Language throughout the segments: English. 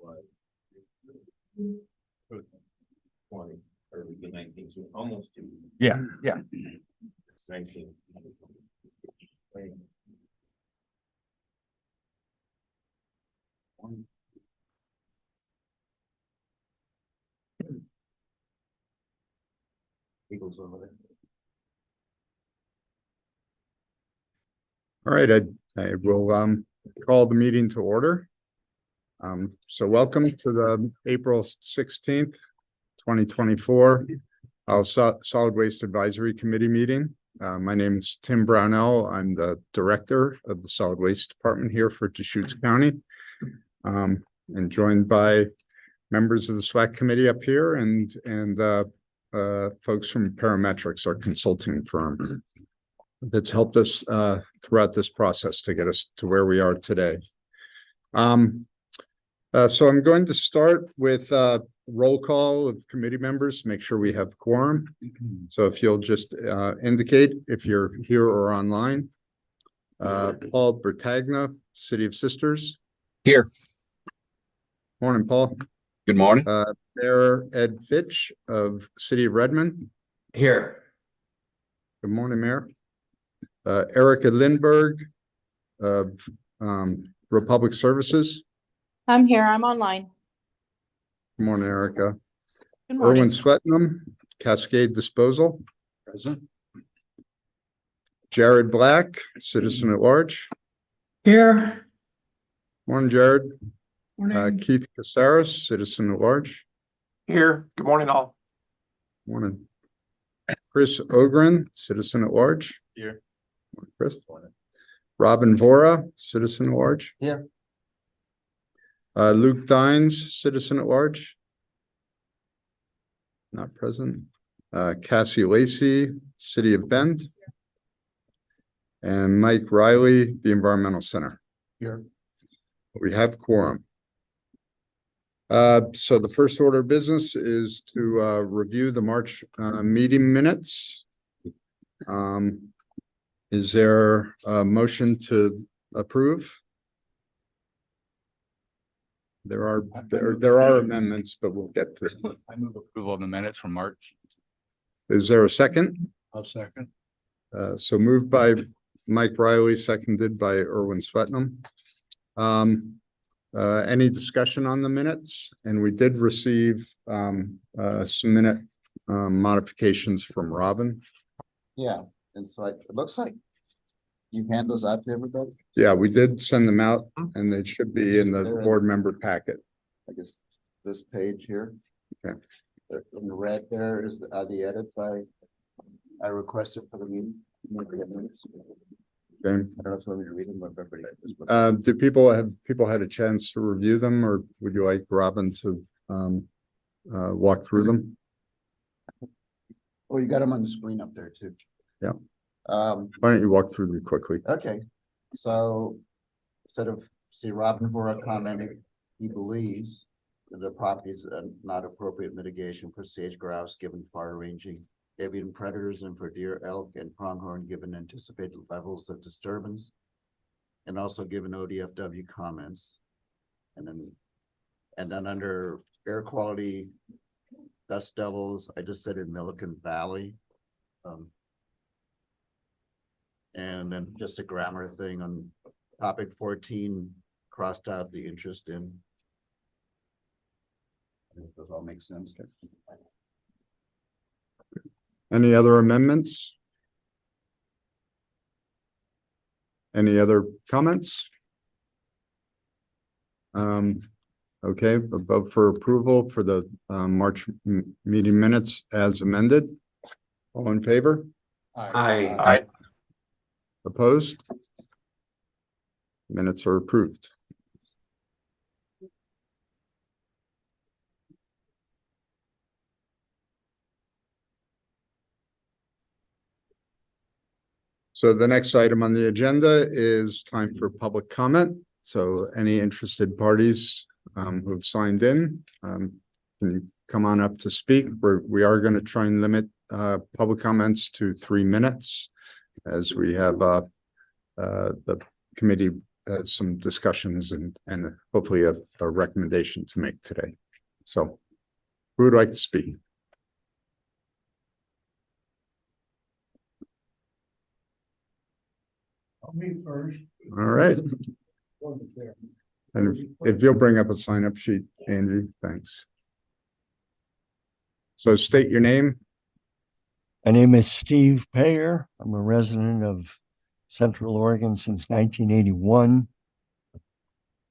20 or the 19th, so almost 2. Yeah. 19. Eagles over there. All right, I will call the meeting to order. So welcome to the April 16th, 2024 Solid Waste Advisory Committee meeting. My name is Tim Brownell. I'm the director of the Solid Waste Department here for Deschutes County. And joined by members of the SWAC committee up here and folks from Parametrics, our consulting firm that's helped us throughout this process to get us to where we are today. So I'm going to start with roll call of committee members, make sure we have quorum. So if you'll just indicate if you're here or online. Paul Bertagna, City of Sisters. Here. Morning, Paul. Good morning. Mayor Ed Fitch of City of Redmond. Here. Good morning, Mayor. Erica Lindberg of Republic Services. I'm here. I'm online. Good morning, Erica. Good morning. Erwin Swetnam, Cascade Disposal. Present. Jared Black, Citizen at Large. Here. Morning, Jared. Morning. Keith Casares, Citizen at Large. Here. Good morning, all. Morning. Chris Ogren, Citizen at Large. Here. Chris. Robin Vora, Citizen at Large. Here. Luke Dines, Citizen at Large. Not present. Cassie Lacey, City of Bend. And Mike Riley, the Environmental Center. Here. We have quorum. So the first order of business is to review the March meeting minutes. Is there a motion to approve? There are amendments, but we'll get to. I move approval of the minutes from March. Is there a second? I'll second. So moved by Mike Riley, seconded by Erwin Swetnam. Any discussion on the minutes? And we did receive some minute modifications from Robin. Yeah, and so it looks like you hand those out to everybody. Yeah, we did send them out and they should be in the board member packet. I guess this page here. Okay. In the red there is the edits I requested for the meeting. Okay. I don't know if you want me to read them, but everybody. Do people had a chance to review them, or would you like Robin to walk through them? Oh, you got them on the screen up there too. Yeah. Why don't you walk through them quickly? Okay, so instead of Robin Vora commenting, he believes that the property is not appropriate mitigation for sage grouse given far ranging avian predators and for deer, elk, and pronghorn given anticipated levels of disturbance, and also given ODFW comments. And then under air quality, dust devils, I just said in Milliken Valley. And then just a grammar thing on topic 14, crossed out the interest in. I think those all make sense. Any other amendments? Any other comments? Okay, above for approval for the March meeting minutes as amended. All in favor? Aye. Opposed? Minutes are approved. So the next item on the agenda is time for public comment. So any interested parties who've signed in, can you come on up to speak? We are going to try and limit public comments to 3 minutes, as we have the committee some discussions and hopefully a recommendation to make today. So who would like to speak? Me first. All right. And if you'll bring up a sign up sheet, Andrew, thanks. So state your name. My name is Steve Payer. I'm a resident of Central Oregon since 1981.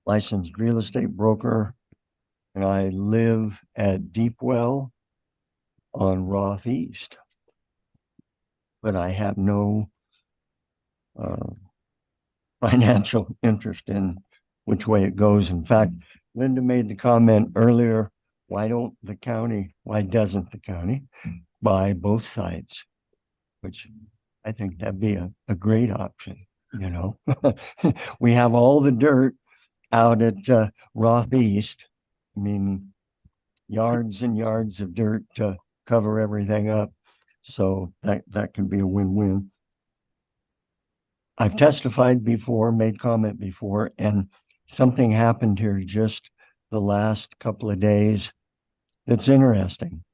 Licensed real estate broker. And I live at Deepwell on Roth East. But I have no financial interest in which way it goes. In fact, Linda made the comment earlier, why doesn't the county buy both sides? Which I think that'd be a great option, you know. We have all the dirt out at Roth East. I mean, yards and yards of dirt to cover everything up. So that can be a win-win. I've testified before, made comment before, and something happened here just the last couple of days that's interesting.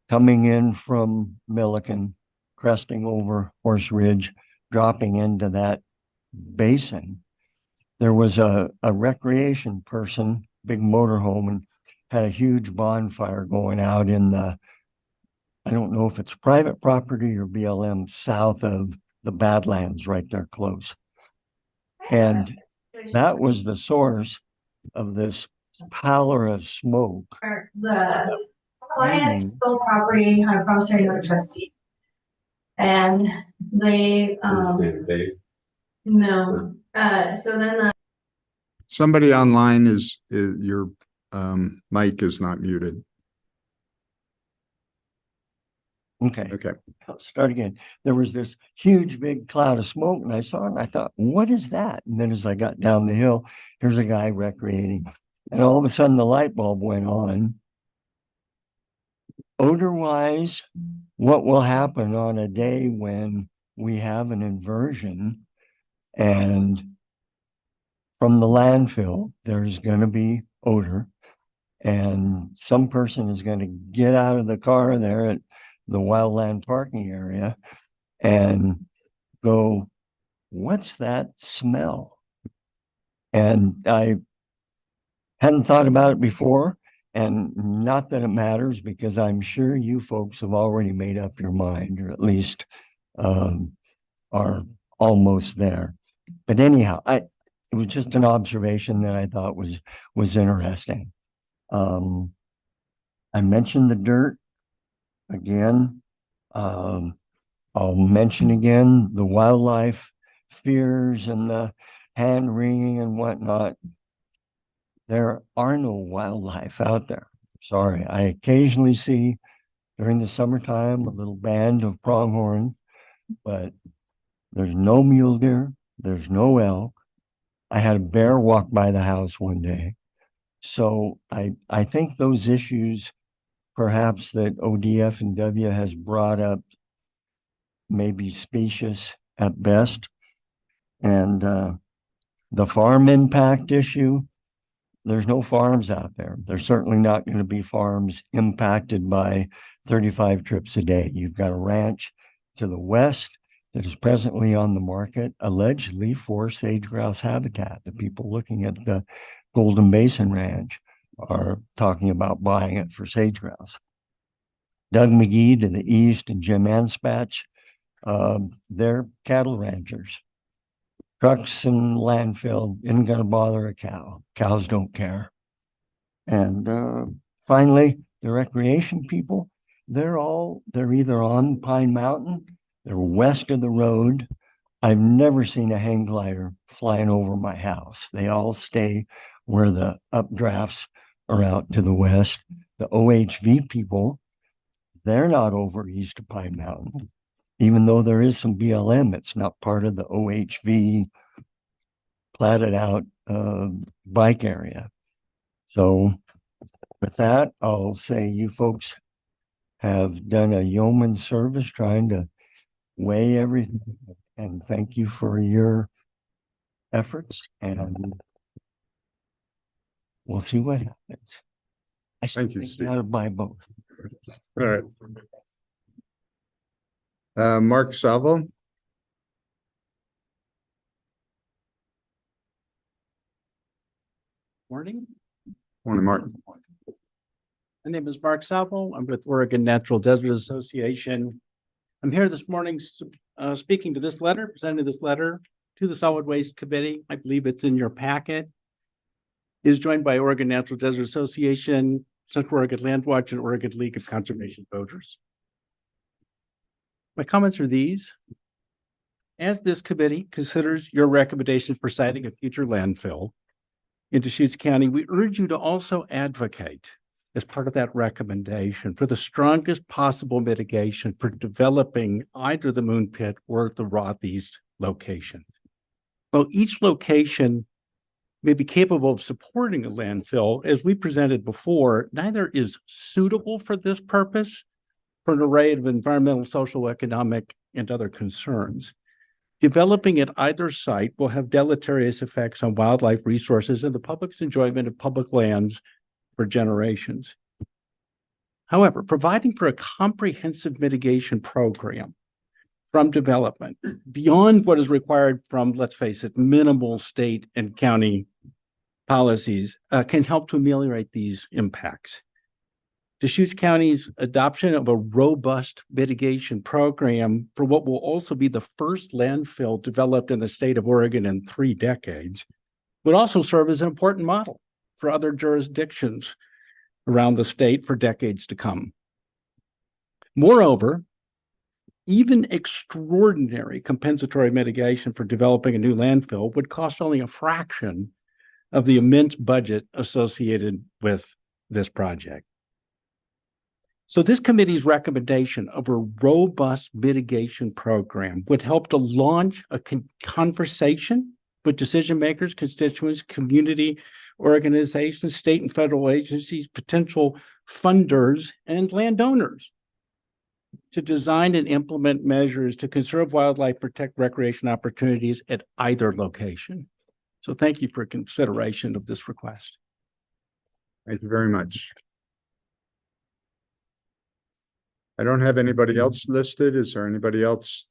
Coming in from Milliken, cresting over Horse Ridge, dropping into that basin, there was a recreation person, big motorhome, and had a huge bonfire going out in the, I don't know if it's private property or BLM, south of the Badlands, right there close. And that was the source of this pallor of smoke. The client sold property on a promissory note trustee. And they, no, so then the Somebody online is your mic is not muted. Okay. Okay. I'll start again. There was this huge big cloud of smoke and I saw it and I thought, what is that? And then as I got down the hill, here's a guy recreating. And all of a sudden the light bulb went on. Odor wise, what will happen on a day when we have an inversion and from the landfill, there's going to be odor and some person is going to get out of the car there at the wildland parking area and go, what's that smell? And I hadn't thought about it before, and not that it matters because I'm sure you folks have already made up your mind, or at least are almost there. But anyhow, it was just an observation that I thought was interesting. I mentioned the dirt. Again, I'll mention again the wildlife fears and the hand wringing and whatnot. There are no wildlife out there. Sorry, I occasionally see during the summertime a little band of pronghorn, but there's no mule deer, there's no elk. I had a bear walk by the house one day. So I think those issues perhaps that ODF and W has brought up may be specious at best. And the farm impact issue, there's no farms out there. There's certainly not going to be farms impacted by 35 trips a day. You've got a ranch to the west that is presently on the market, allegedly for sage grouse habitat. The people looking at the Golden Basin Ranch are talking about buying it for sage grouse. Doug McGee to the east and Jim Anspatch, they're cattle ranchers. Trucks and landfill isn't going to bother a cow. Cows don't care. And finally, the recreation people, they're either on Pine Mountain, they're west of the road. I've never seen a hang glider flying over my house. They all stay where the updrafts are out to the west. The OHV people, they're not over east of Pine Mountain. Even though there is some BLM, it's not part of the OHV platted out bike area. So with that, I'll say you folks have done a yeoman's service trying to weigh everything. And thank you for your efforts and we'll see what happens. I still Thank you, think Steve. gotta buy both. All right. Mark Salvo, Morning. morning, Mark. My name is Mark Salvo. I'm with Oregon Natural Desert Association. I'm here this morning speaking to this letter, presenting this letter to the Solid Waste Committee. I believe it's in your packet. It is joined by Oregon Natural Desert Association, Central Oregon Land Watch, and Oregon League of Conservation Voters. My comments are these. As this committee considers your recommendations for siting a future landfill in Deschutes County, we urge you to also advocate as part of that recommendation for the strongest possible mitigation for developing either the Moon Pit or the Rothies location. While each location may be capable of supporting a landfill, as we presented before, neither is suitable for this purpose for an array of environmental, social, economic, and other concerns. Developing at either site will have deleterious effects on wildlife resources and the public's enjoyment of public lands for generations. However, providing for a comprehensive mitigation program from development beyond what is required from, let's face it, minimal state and county policies can help to ameliorate these impacts. Deschutes County's adoption of a robust mitigation program for what will also be the first landfill developed in the state of Oregon in 3 decades would also serve as an important model for other jurisdictions around the state for decades to come. Moreover, even extraordinary compensatory mitigation for developing a new landfill would cost only a fraction of the immense budget associated with this project. So this committee's recommendation of a robust mitigation program would help to launch a conversation with decision makers, constituents, community organizations, state and federal agencies, potential funders, and landowners to design and implement measures to conserve wildlife, protect recreation opportunities at either location. So thank you for consideration of this request. Thank you very much. I don't have anybody else listed. Is there anybody else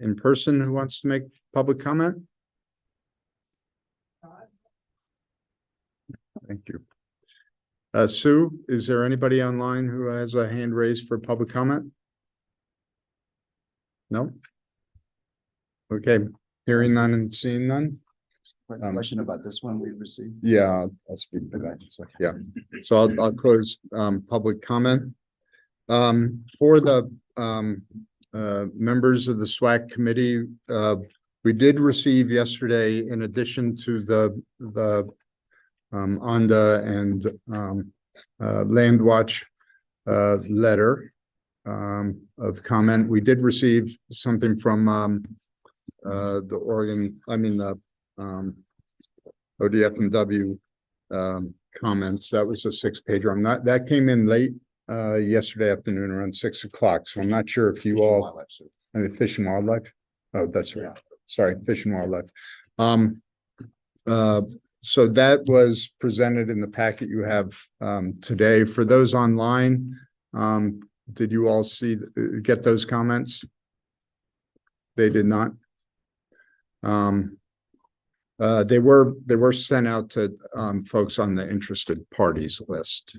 in person who wants to make public comment? Thank you. Sue, is there anybody online who has a hand raised for public comment? No? Okay, hearing none and seeing none. Question about this one we received. Yeah, I'll speak to that. So, yeah, so I'll close public comment. For the members of the SWAC committee, we did receive yesterday, in addition to the ONDA and Land Watch letter of comment, we did receive something from the Oregon, ODF&W comments. That was a 6-pager. That came in late yesterday afternoon around 6 o'clock. So I'm not sure if you all, Fish and Wildlife. Oh, that's right. Sorry, Fish and Wildlife. So that was presented in the packet you have today. For those online, did you all get those comments? They did not. They were sent out to folks on the interested parties list.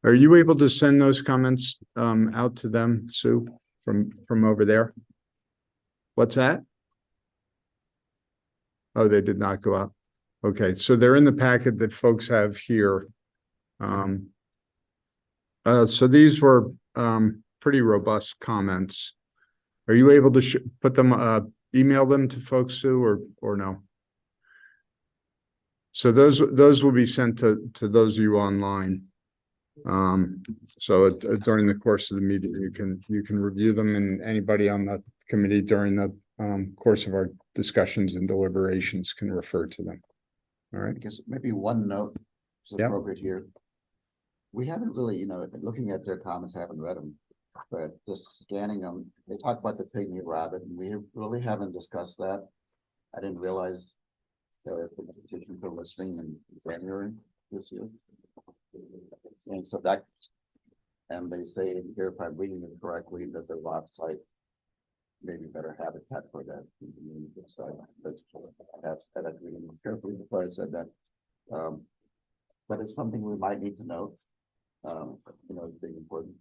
Are you able to send those comments out to them, Sue, from over there? What's that? Oh, they did not go out. Okay, so they're in the packet that folks have here. So these were pretty robust comments. Are you able to put them, email them to folks, Sue, or no? So those will be sent to those of you online. So during the course of the meeting, you can review them, and anybody on the committee during the course of our discussions and deliberations can refer to them. All right. I guess maybe one note is Yep. appropriate here. We haven't really, looking at their comments, I haven't read them, but just scanning them, they talk about the pygmy rabbit, and we really haven't discussed that. I didn't realize there was a petition for listing in January this year. And so that, and they say here, if I'm reading it correctly, that the lot site maybe better habitat for that. So I had reading it carefully before I said that. But it's something we might need to note. It's big important.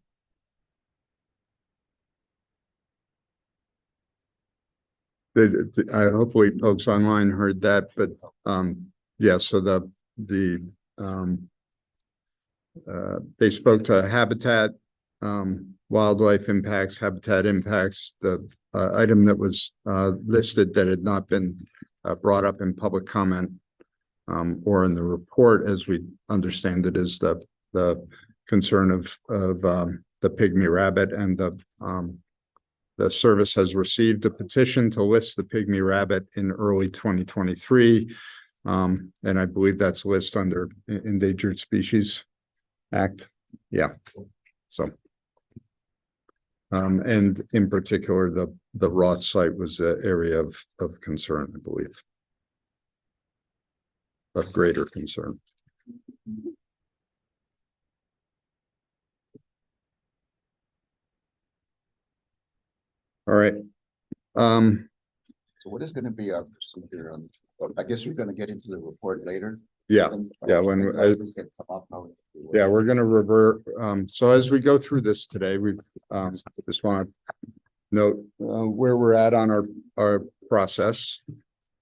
I hopefully folks online heard that, but yeah, so they spoke to habitat, wildlife impacts, habitat impacts, the item that was listed that had not been brought up in public comment or in the report, as we understand it, is the concern of the pygmy rabbit, and the service has received a petition to list the pygmy rabbit in early 2023. And I believe that's listed under Endangered Species Act. Yeah. So. And in particular, the Roth site was an area of concern, I believe. Of greater concern. All right. So what is going to be our procedure on, I guess we're going to get into the report later. Yeah, yeah, yeah, we're gonna revert. So as we go through this today, we just want to note where we're at on our process.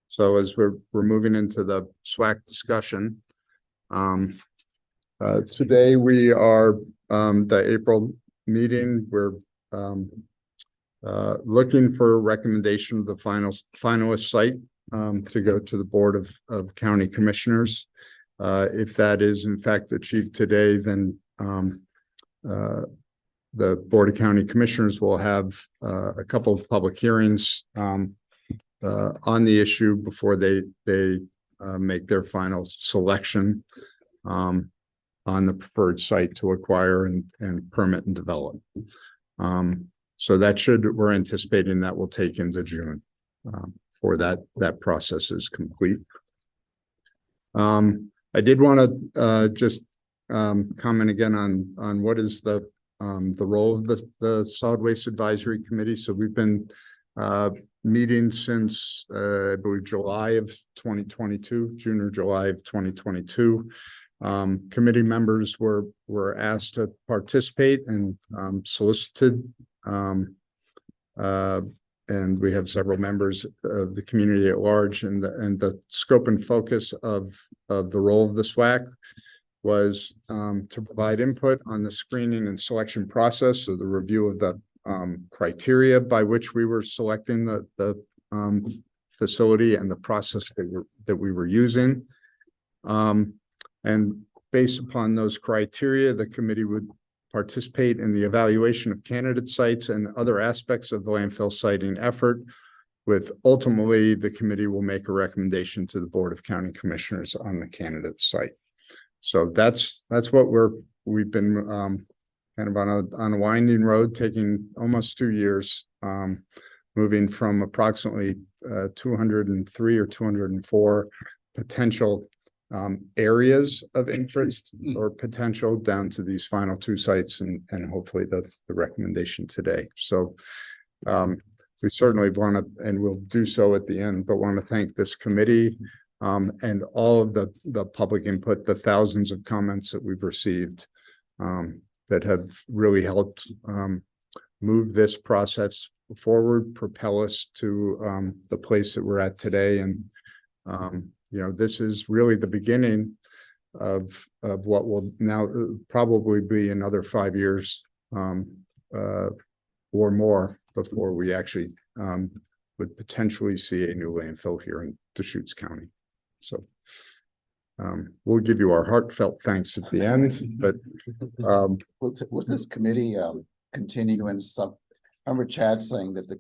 So as we're moving into the SWAC discussion, today we are the April meeting. We're looking for a recommendation of the finalist site to go to the Board of County Commissioners. If that is in fact achieved today, then the Board of County Commissioners will have a couple of public hearings on the issue before they make their final selection on the preferred site to acquire and permit and develop. So we're anticipating that will take into June for that process is complete. I did want to just comment again on what is the role of the Solid Waste Advisory Committee. So we've been meeting since I believe July of 2022, June or July of 2022. Committee members were asked to participate and solicited. And we have several members of the community at large, and the scope and focus of the role of the SWAC was to provide input on the screening and selection process, so the review of the criteria by which we were selecting the facility and the process that we were using. And based upon those criteria, the committee would participate in the evaluation of candidate sites and other aspects of the landfill siting effort, with ultimately the committee will make a recommendation to the Board of County Commissioners on the candidate site. So that's what we've been kind of on a winding road, taking almost 2 years, moving from approximately 203 or 204 potential areas of interest or potential down to these final 2 sites and hopefully the recommendation today. So we certainly want to, and we'll do so at the end, but want to thank this committee and all of the public input, the thousands of comments that we've received that have really helped move this process forward, propel us to the place that we're at today. And this is really the beginning of what will now probably be another 5 years or more before we actually would potentially see a new landfill here in Deschutes County. So we'll give you our heartfelt thanks at the end, but will this committee continue in some? I remember Chad saying that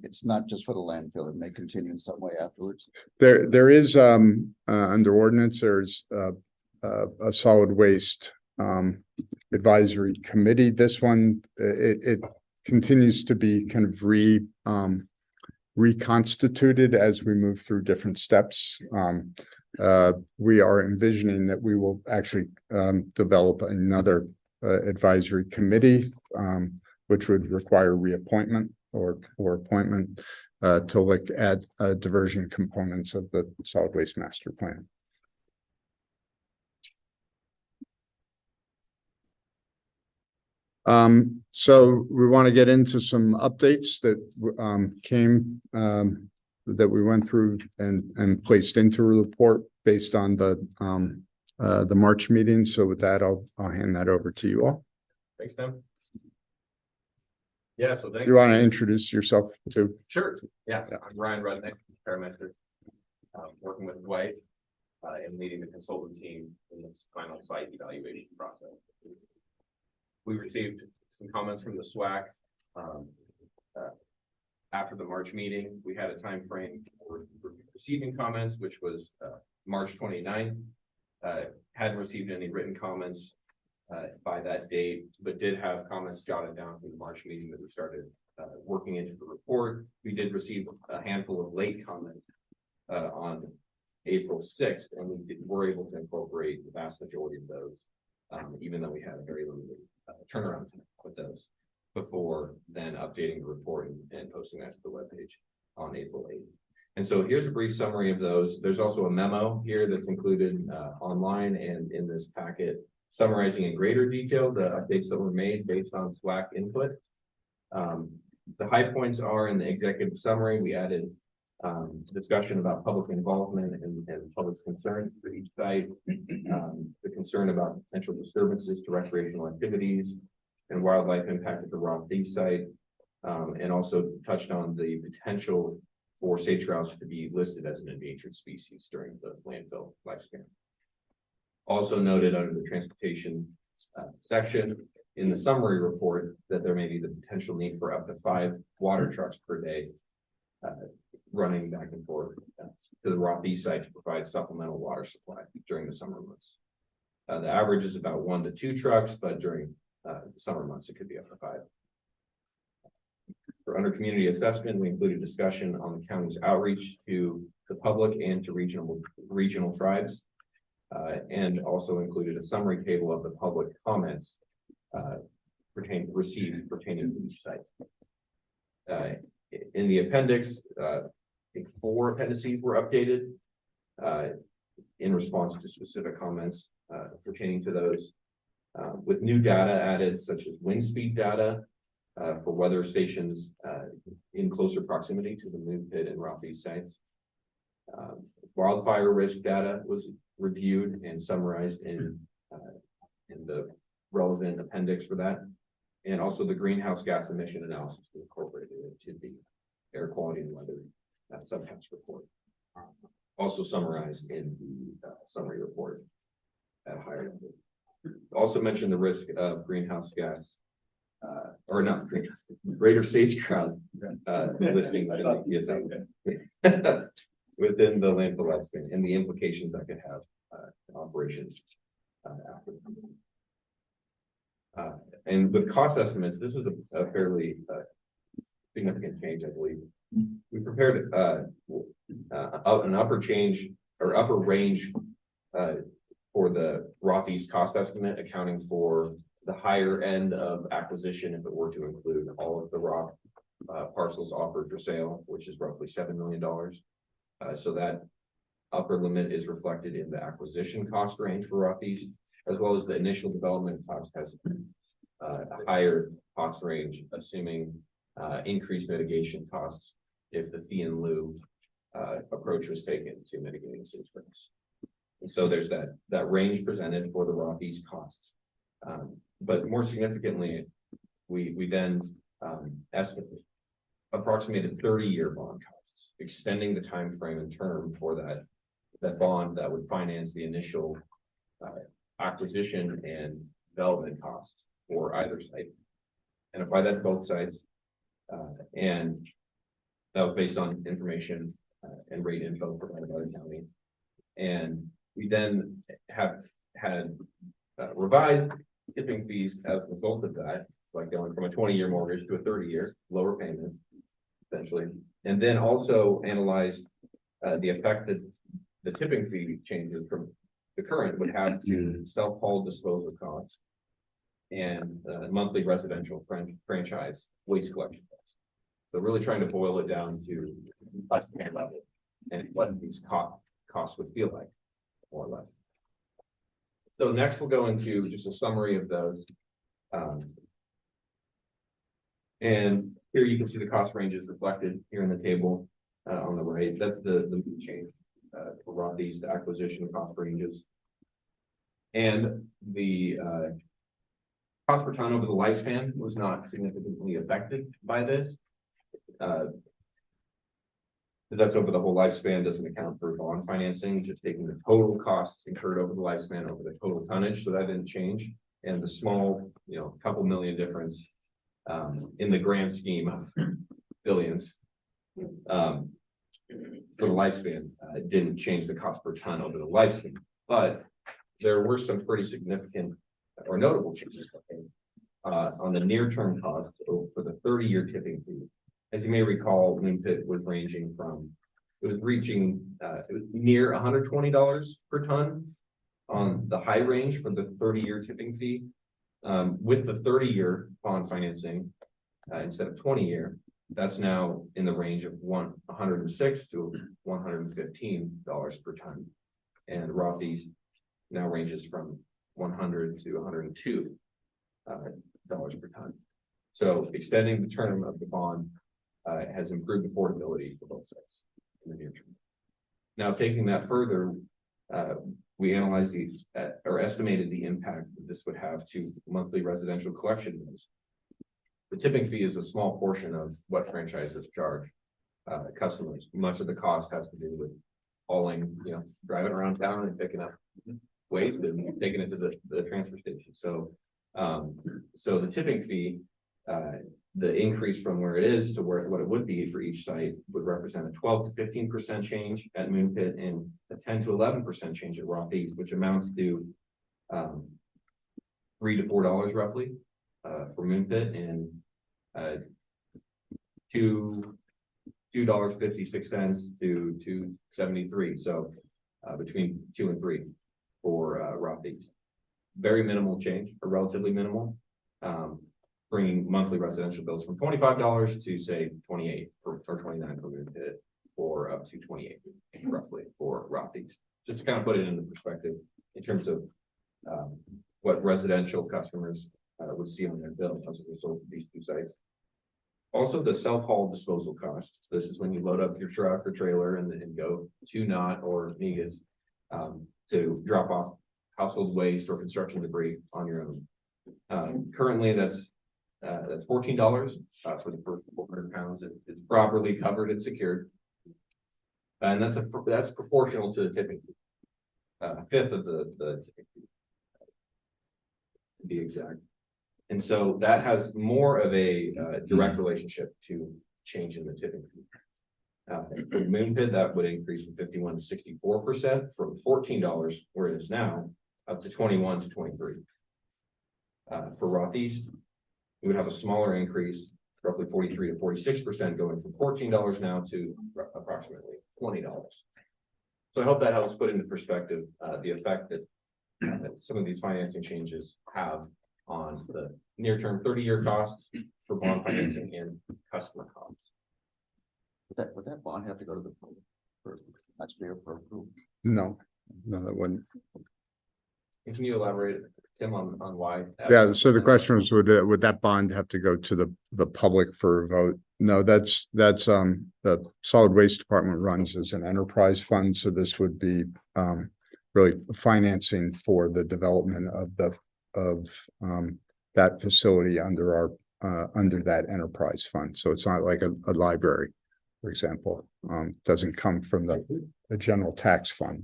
it's not just for the landfill, it may continue in some way afterwards. There is under ordinance, there's a solid waste advisory committee. This one, it continues to be kind of reconstituted as we move through different steps. We are envisioning that we will actually develop another advisory committee, which would require reappointment or appointment to look at diversion components of the solid waste master plan. So we want to get into some updates that came that we went through and placed into a report based on the March meeting. So with that, I'll hand that over to you all. Thanks, Tim. Yeah, so thank You want to introduce yourself too? Sure, yeah, I'm Ryan Rudnick, paramedic, working with Dwight, and leading the consultant team in this final site evaluation process. We received some comments from the SWAC. After the March meeting, we had a time frame for receiving comments, which was March 29th. Hadn't received any written comments by that date, but did have comments jotted down from the March meeting that we started working into the report. We did receive a handful of late comments on April 6th, and we were able to incorporate the vast majority of those, even though we had a very limited turnaround time with those before then updating the report and posting that to the webpage on April 8th. And so here's a brief summary of those. There's also a memo here that's included online and in this packet, summarizing in greater detail the updates that were made based on SWAC input. The high points are in the executive summary. We added discussion about public involvement and public concern for each site, the concern about potential disturbances to recreational activities and wildlife impact at the Roth D site, and also touched on the potential for sage grouse to be listed as an endangered species during the landfill lifespan. Also noted under the transportation section in the summary report that there may be the potential need for up to 5 water trucks per day running back and forth to the Roth B site to provide supplemental water supply during the summer months. The average is about 1 to 2 trucks, but during the summer months, it could be up to 5. For under community assessment, we included discussion on the county's outreach to the public and to regional tribes, and also included a summary table of the public comments received pertaining to each site. In the appendix, I think 4 appendices were updated in response to specific comments pertaining to those, with new data added, such as wind speed data for weather stations in closer proximity to the Moon Pit and Roth East sites. Wildfire risk data was reviewed and summarized in the relevant appendix for that. And also the greenhouse gas emission analysis incorporated into the air quality and weather subtask report. Also summarized in the summary report at a higher level. Also mentioned the risk of greenhouse gas, or not greenhouse, greater sage grouse listing within the landfill lifespan and the implications that could have operations after. And with cost estimates, this is a fairly significant change, I believe. We prepared an upper change or upper range for the Roth East cost estimate, accounting for the higher end of acquisition if it were to include all of the Roth parcels offered for sale, which is roughly $7 million. So that upper limit is reflected in the acquisition cost range for Roth East, as well as the initial development cost has a higher cost range, assuming increased mitigation costs if the fee in lieu approach was taken to mitigating sage grouse. And so there's that range presented for the Roth East costs. But more significantly, we then approximated 30-year bond costs, extending the time frame and term for that bond that would finance the initial acquisition and development costs for either site, and apply that to both sites. And that was based on information and rate info provided by the county. And we then have had revised tipping fees as a result of that, like going from a 20-year mortgage to a 30-year, lower payment, essentially, And then also analyzed the effect that the tipping fee changes from the current would have to self-haul disposal costs and monthly residential franchise waste collection costs. So really trying to boil it down to lifespan level and what these costs would feel like, more or less. So next we'll go into just a summary of those. And here you can see the cost ranges reflected here in the table on the right. That's the change for Rothy's acquisition cost ranges. And the cost per ton over the lifespan was not significantly affected by this. That's over the whole lifespan, doesn't account for bond financing, just taking the total costs incurred over the lifespan over the total tonnage, so that didn't change. And the small, couple million difference in the grand scheme of billions for the lifespan didn't change the cost per ton over the lifespan, but there were some pretty significant or notable changes on the near-term costs for the 30-year tipping fee. As you may recall, Moonpit was ranging from, it was near $120 per ton on the high range for the 30-year tipping fee. With the 30-year bond financing, instead of 20-year, that's now in the range of $106 to $115 per ton. And Rothy's now ranges from $100 to $102 per ton. So extending the term of the bond has improved affordability for both sides in the near term. Now, taking that further, we analyzed or estimated the impact that this would have to monthly residential collection bills. The tipping fee is a small portion of what franchisers charge customers. Much of the cost has to do with hauling, driving around town and picking up waste and taking it to the transfer station. So, so the tipping fee, the increase from where it is to what it would be for each site would represent a 12 to 15% change at Moonpit and a 10 to 11% change at Rothy's, which amounts to $3 to $4 roughly for Moonpit and $2.56 to $2.73. So between 2 and 3 for Rothy's. Very minimal change, or relatively minimal. Bringing monthly residential bills from $25 to say 28 or 29 for Moonpit, or up to 28 roughly for Rothy's. Just to kind of put it into perspective in terms of what residential customers would see on their bill as a result of these two sites. Also, the self-haul disposal costs. This is when you load up your truck or trailer and go to Knott or Negus to drop off household waste or construction debris on your own. Currently, that's $14 for the first 400 pounds. It's properly covered and secured, and that's proportional to the tipping fee. A fifth of the tipping fee, to be exact. And so that has more of a direct relationship to change in the tipping fee. For Moonpit, that would increase from 51 to 64%, from $14 where it is now up to 21 to 23. For Rothy's, we would have a smaller increase, roughly 43 to 46%, going from $14 now to approximately $20. So I hope that helps put into perspective the effect that some of these financing changes have on the near-term 30-year costs for bond financing and customer costs. Would that bond have to go to the public that's fair for approval? No, that wouldn't. And can you elaborate, Tim, on why? Yeah, so the question was, would that bond have to go to the public for a vote? No, that's the solid waste department runs as an enterprise fund, so this would be really financing for the development of that facility under that enterprise fund. So it's not like a library, for example. Doesn't come from the general tax fund.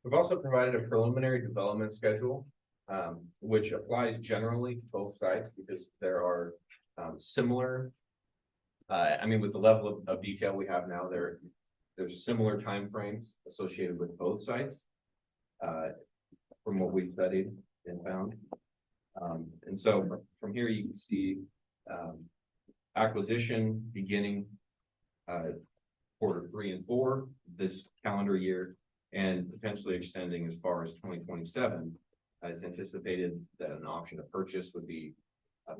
We've also provided a preliminary development schedule, which applies generally to both sites because there are similar. With the level of detail we have now, there's similar timeframes associated with both sites, from what we've studied and found. And so from here, you can see, acquisition beginning, quarter 3 and 4 this calendar year, and potentially extending as far as 2027. It's anticipated that an option to purchase would be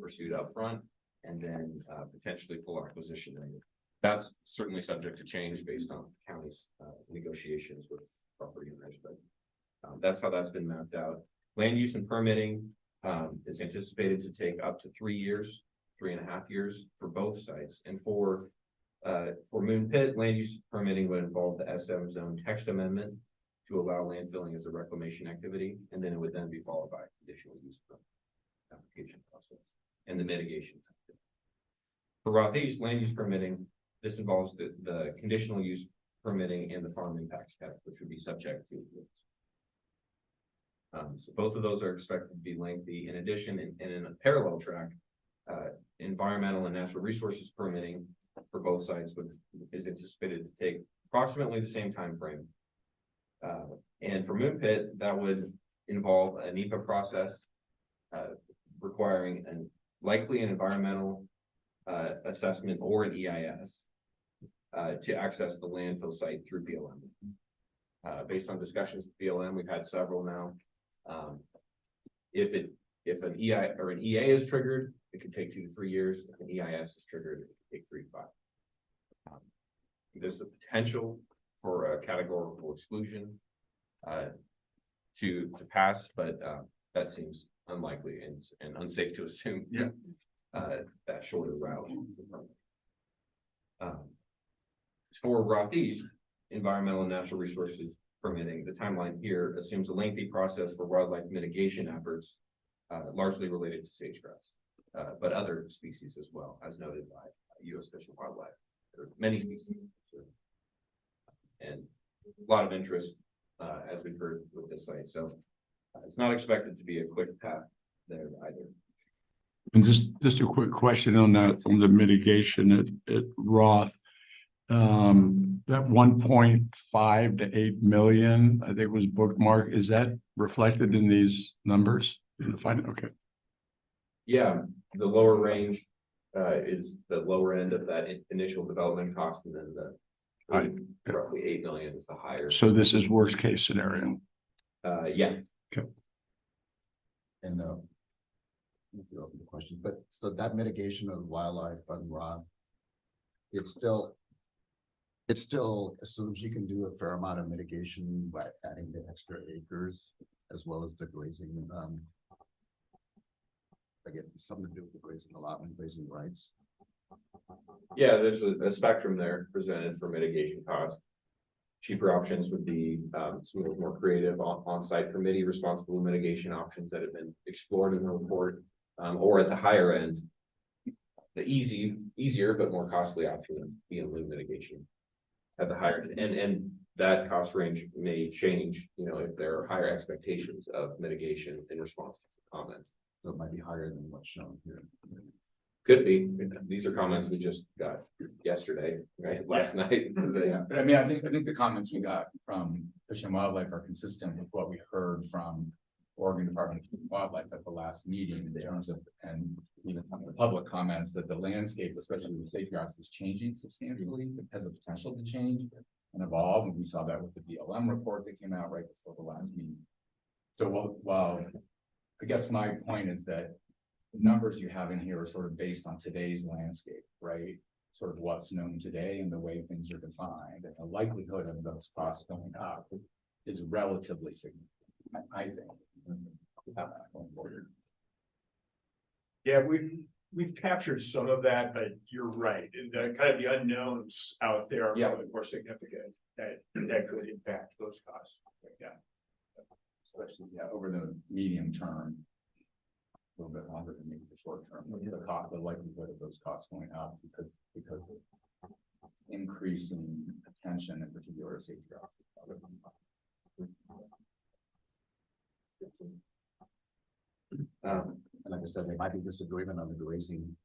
pursued upfront, and then potentially full acquisition later. That's certainly subject to change based on the county's negotiations with property owners, but that's how that's been mapped out. Land use and permitting is anticipated to take up to 3 years, 3.5 years for both sites. And for Moon Pit, land use permitting would involve the SM zone text amendment to allow landfilling as a reclamation activity, and then it would then be followed by conditional use permit application process and the mitigation. For Roth East, land use permitting, this involves the conditional use permitting and the farm impacts test, which would be subject to. So both of those are expected to be lengthy. In addition, in a parallel track, environmental and natural resources permitting for both sites is anticipated to take approximately the same time frame. And for Moon Pit, that would involve a NEPA process requiring likely an environmental assessment or an EIS to access the landfill site through BLM. Based on discussions with BLM, we've had several now. If an EI or an EA is triggered, it could take 2 to 3 years. If an EIS is triggered, it could take 3 to 5. There's the potential for a categorical exclusion to pass, but that seems unlikely and unsafe to assume. Yeah. That shorter route. For Roth East, environmental and natural resources permitting, the timeline here assumes a lengthy process for wildlife mitigation efforts, largely related to sage-grouse, but other species as well, as noted by U.S. Fish and Wildlife. There are many species, and a lot of interest, as we've heard with this site. So it's not expected to be a quick path there either. And just a quick question on that, on the mitigation at Roth. That 1.5 to 8 million, I think was bookmarked. Is that reflected in these numbers? Okay. Yeah, the lower range is the lower end of that initial development cost, and then the roughly 8 million is the higher. So this is worst case scenario. Yeah. Okay. And open the question, but so that mitigation of wildlife on Roth, it still assumes you can do a fair amount of mitigation by adding the extra acres as well as the grazing. Again, something to do with the grazing allotment, grazing rights. Yeah, there's a spectrum there presented for mitigation costs. Cheaper options would be some of the more creative on-site committee responsible mitigation options that have been explored in the report, or at the higher end, the easier but more costly option would be in lieu mitigation at the higher end. And that cost range may change, if there are higher expectations of mitigation in response to comments. So it might be higher than what's shown here. Could be. These are comments we just got yesterday, right? Last night. Yeah, but I mean, I think the comments we got from Fish and Wildlife are consistent with what we heard from Oregon Department of Fish and Wildlife at the last meeting in terms of, and even some of the public comments, that the landscape, especially with sage-grouse, is changing substantially. It has the potential to change and evolve, and we saw that with the BLM report that came out right before the last meeting. So while I guess my point is that the numbers you have in here are sort of based on today's landscape, right? Sort of what's known today and the way things are defined, and the likelihood of those costs going up is relatively significant, I think. Yeah, we've captured some of that, but you're right. And the kind of the unknowns out there are probably more significant that could impact those costs. Yeah. Especially over the medium term, a little bit longer than maybe the short term. The likelihood of those costs going up because of increasing attention, in particular, sage-grouse. And like I said, there might be disagreement on the grazing.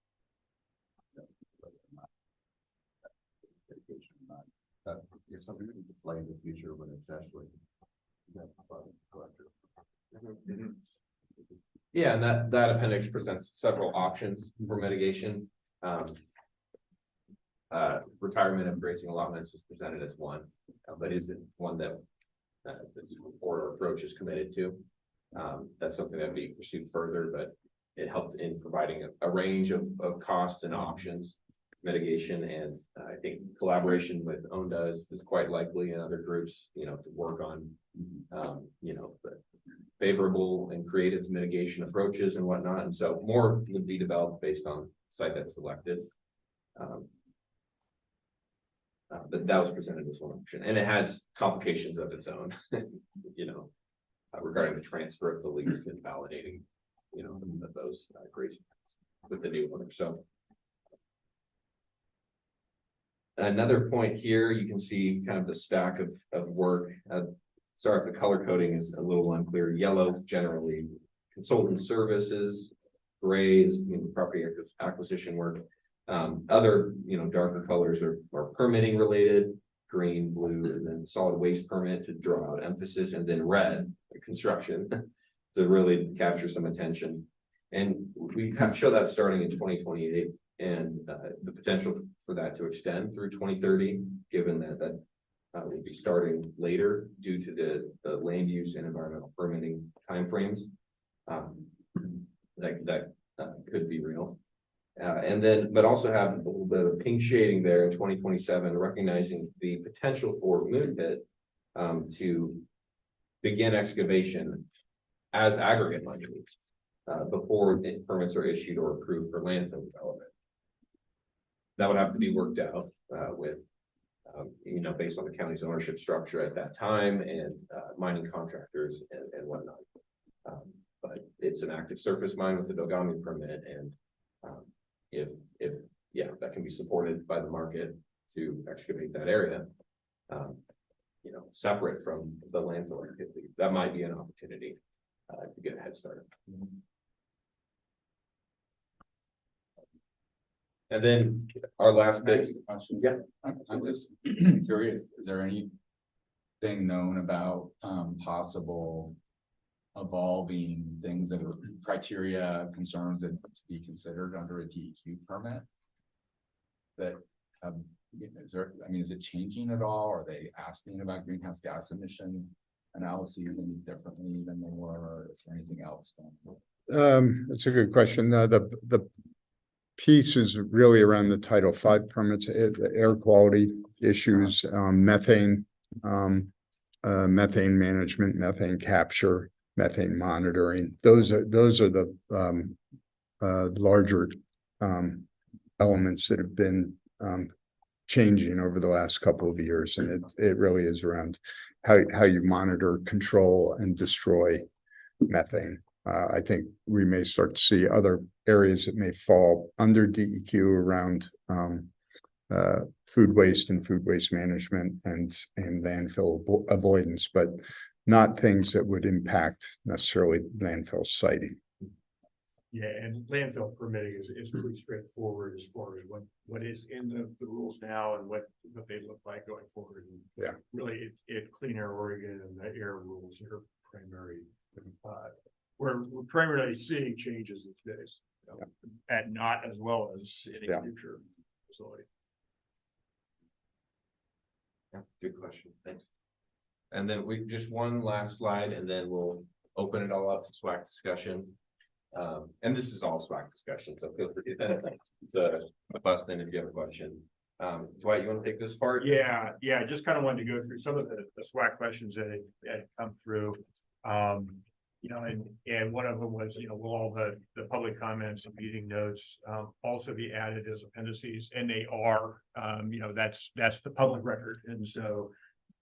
It's something we can play in the future when it's actually. Yeah, and that appendix presents several options for mitigation. Retirement of grazing allotments is presented as one, but isn't one that this report or approach is committed to. That's something that we pursued further, but it helped in providing a range of costs and options, mitigation, and I think collaboration with ONDA is quite likely, and other groups, to work on, the favorable and creative mitigation approaches and whatnot. And so more would be developed based on site that's selected. But that was presented as one option, and it has complications of its own, regarding the transfer of the lease and validating, of those grazing with the new owner. So another point here, you can see kind of the stack of work. Sorry if the color coding is a little unclear. Yellow generally consultant services, grays, property acquisition work. Other, darker colors are permitting related, green, blue, and then solid waste permit to draw out emphasis, and then red, construction, to really capture some attention. And we show that starting in 2028, and the potential for that to extend through 2030, given that will be starting later due to the land use and environmental permitting timeframes. That could be real. And then, but also have a little bit of pink shading there in 2027, recognizing the potential for Moon Pit to begin excavation as aggregate money before permits are issued or approved for landfill development. That would have to be worked out with, based on the county's ownership structure at that time, and mining contractors and whatnot. But it's an active surface mine with the Dogami permit, and if that can be supported by the market to excavate that area, separate from the landfill activity, that might be an opportunity to get a head start. And then our last bit. Yeah. I'm just curious, is there anything known about possible evolving things that are criteria, concerns that to be considered under a DEQ permit? That is it changing at all? Are they asking about greenhouse gas emission analyses any differently than they were, or is there anything else? It's a good question. The piece is really around the Title V permits, the air quality issues, methane management, methane capture, methane monitoring. Those are the larger elements that have been changing over the last couple of years, and it really is around how you monitor, control, and destroy methane. I think we may start to see other areas that may fall under DEQ around food waste and food waste management and landfill avoidance, but not things that would impact necessarily landfill siting. Yeah, and landfill permitting is pretty straightforward as far as what is in the rules now and what they look like going forward. And yeah, really, it Clean Air Oregon and the air rules are primary. We're primarily seeing changes these days, and not as well as any future facility. Yeah, good question. Thanks. And then we just one last slide, and then we'll open it all up to SWAC discussion. And this is all SWAC discussion, so feel free to bust in if you have a question. Dwight, you want to take this part? Yeah, just kind of wanted to go through some of the SWAC questions that had come through. And one of them was, will all the public comments and meeting notes also be added as appendices? And they are, that's the public record. And so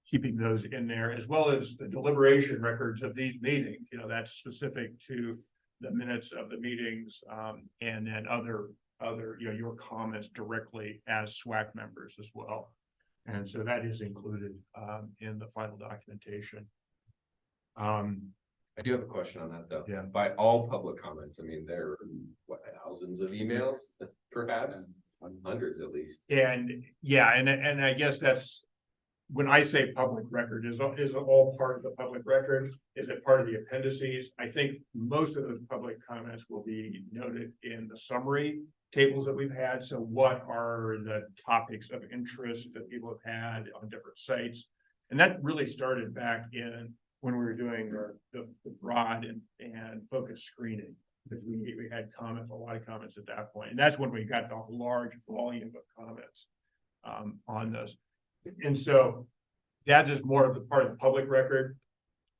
keeping those in there, as well as the deliberation records of these meetings, that's specific to the minutes of the meetings, and then other, your comments directly as SWAC members as well. And so that is included in the final documentation. I do have a question on that though. Yeah. By all public comments, I mean, there are thousands of emails, perhaps hundreds at least. And I guess that's when I say public record is all part of the public record. is it part of the appendices? I think most of those public comments will be noted in the summary tables that we've had. So what are the topics of interest that people have had on different sites? And that really started back in when we were doing the broad and focused screening. Because we had comments, a lot of comments at that point. And that's when we got the large volume of comments on this. And so that is more of the part of the public record.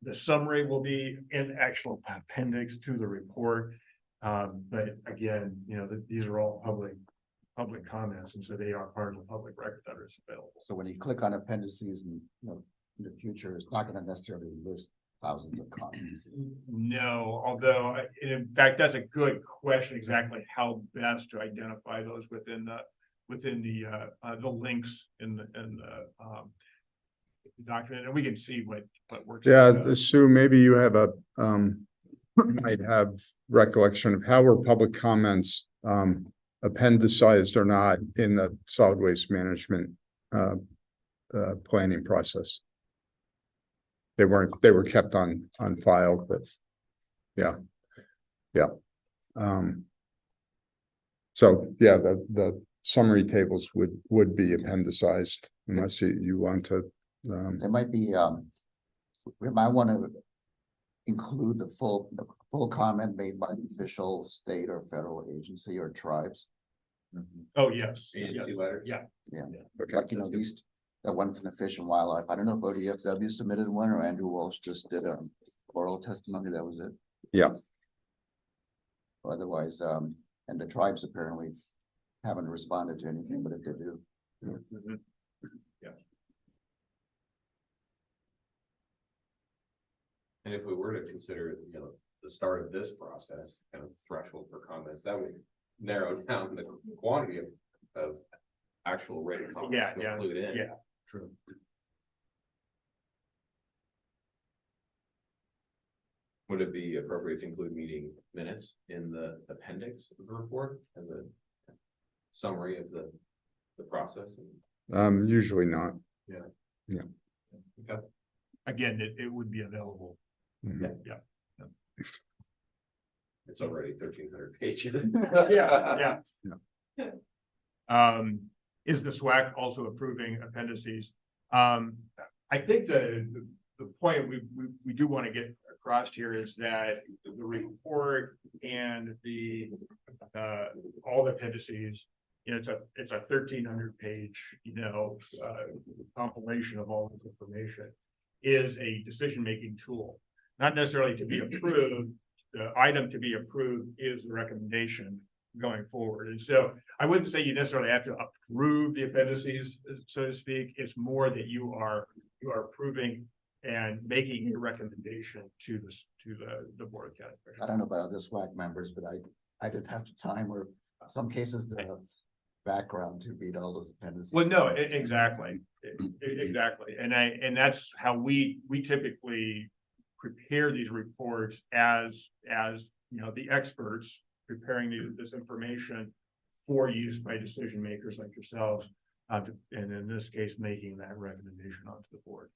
The summary will be in actual appendix to the report. But again, you know, these are all public comments, and so they are part of the public record that is available. So when you click on appendices and, you know, in the future, it's not gonna necessarily list thousands of comments. No, although, in fact, that's a good question, exactly how best to identify those within the links in the document, and we can see what works. Yeah, Sue, maybe you have you might have recollection of how were public comments appendicized or not in the solid waste management planning process. They were kept on file, but yeah. So yeah, the summary tables would be appendicized unless you want to. There might be, we might want to include the full comment made by the official state or federal agency or tribes. Oh, yes. Agency letter. Yeah. Okay. Like, you know, these, that one from the Fish and Wildlife, I don't know if ODFW submitted one or Andrew Walsh just did a oral testimony, that was it. Yeah. Otherwise, and the tribes apparently haven't responded to anything, but if they do. Mhm. And if we were to consider, you know, the start of this process, kind of threshold for comments, that would narrow down the quantity of actual written comments Yeah, to include in. yeah, true. Would it be appropriate to include meeting minutes in the appendix of the report as a summary of the process? Usually not. Okay. Again, it would be available. Mhm. It's already 1,300 pages. Yeah. Is the SWAC also approving appendices? I think the point we do want to get across here is that the report and all the appendices, you know, it's a 1,300 page, you know, compilation of all this information, is a decision-making tool, not necessarily to be approved. The item to be approved is the recommendation going forward. And so I wouldn't say you necessarily have to approve the appendices, so to speak. It's more that you are approving and making a recommendation to the board of county commissioners. I don't know about other SWAC members, but I did have the time or some cases the background to read all those appendices. Well, no, exactly, exactly. And that's how we typically prepare these reports as, you know, the experts preparing this information for use by decision makers like yourselves. And in this case, making that recommendation onto the board.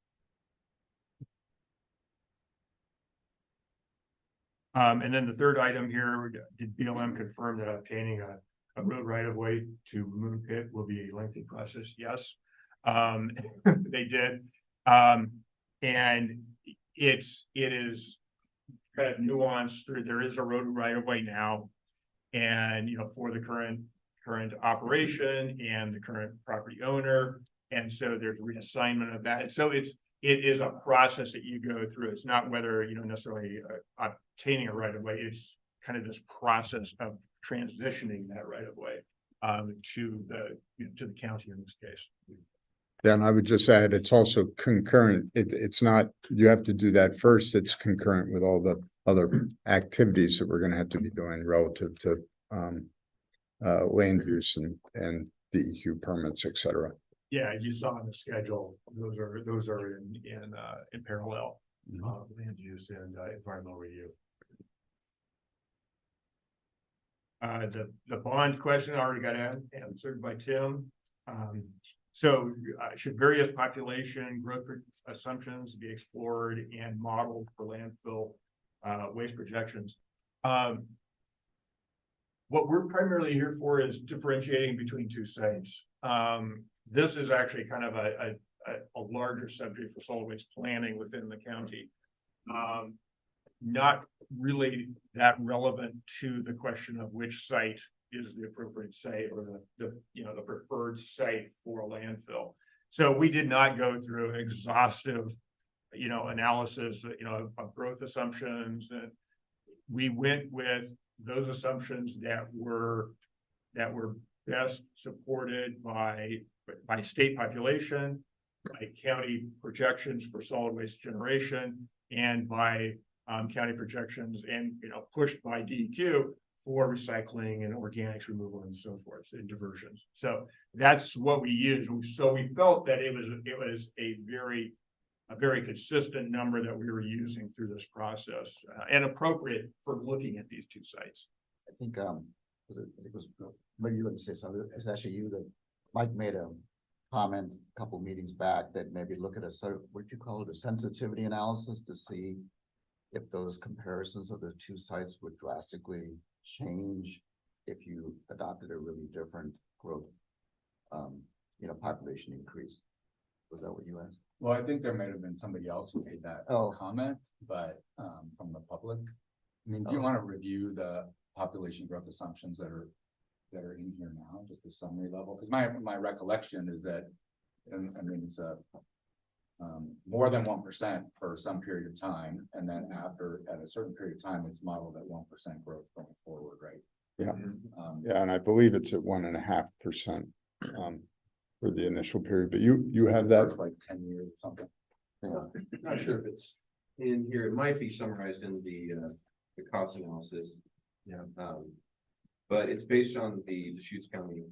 And then the third item here, did BLM confirm that obtaining a road right of way to Moon Pit will be a lengthy process? Yes, they did. And it is kind of nuanced through, there is a road right of way now. And, you know, for the current operation and the current property owner. And so there's reassignment of that. So it is a process that you go through. It's not whether, you know, necessarily obtaining a right of way. It's kind of this process of transitioning that right of way to the county in this case. Yeah, and I would just add, it's also concurrent. It's not, you have to do that first. It's concurrent with all the other activities that we're gonna have to be doing relative to land use and DEQ permits, et cetera. Yeah, you saw in the schedule, those are in parallel, land use and environmental review. The bond question already got answered by Tim. should various population growth assumptions be explored and modeled for landfill waste projections? What we're primarily here for is differentiating between two sites. This is actually kind of a larger subject for solid waste planning within the county. Not really that relevant to the question of which site is the appropriate site or the preferred site for a landfill. So we did not go through exhaustive, analysis, of growth assumptions. And we went with those assumptions that were best supported by state population, by county projections for solid waste generation, and by county projections, and pushed by DEQ for recycling and organics removal and so forth, and diversions. So that's what we used. So we felt that it was a very consistent number that we were using through this process, and appropriate for looking at these two sites. I think, maybe you're going to say something. It's actually you that Mike made a comment a couple meetings back that maybe look at a sort of, what do you call it, a sensitivity analysis to see if those comparisons of the two sites would drastically change if you adopted a really different growth, population increase. Was that what you asked? Well, I think there might have been somebody else who made that comment, but from the public. I mean, do you want to review the population growth assumptions that are in here now, just a summary level? Because my recollection is that, it's more than 1% for some period of time, and then at a certain period of time, it's modeled at 1% growth going forward, right? Yeah. Yeah, and I believe it's at 1.5%, for the initial period, but you have that. Like 10 years or something. Yeah. Not sure if it's in here. It might be summarized in the cost analysis. Yeah. But it's based on the Deschutes County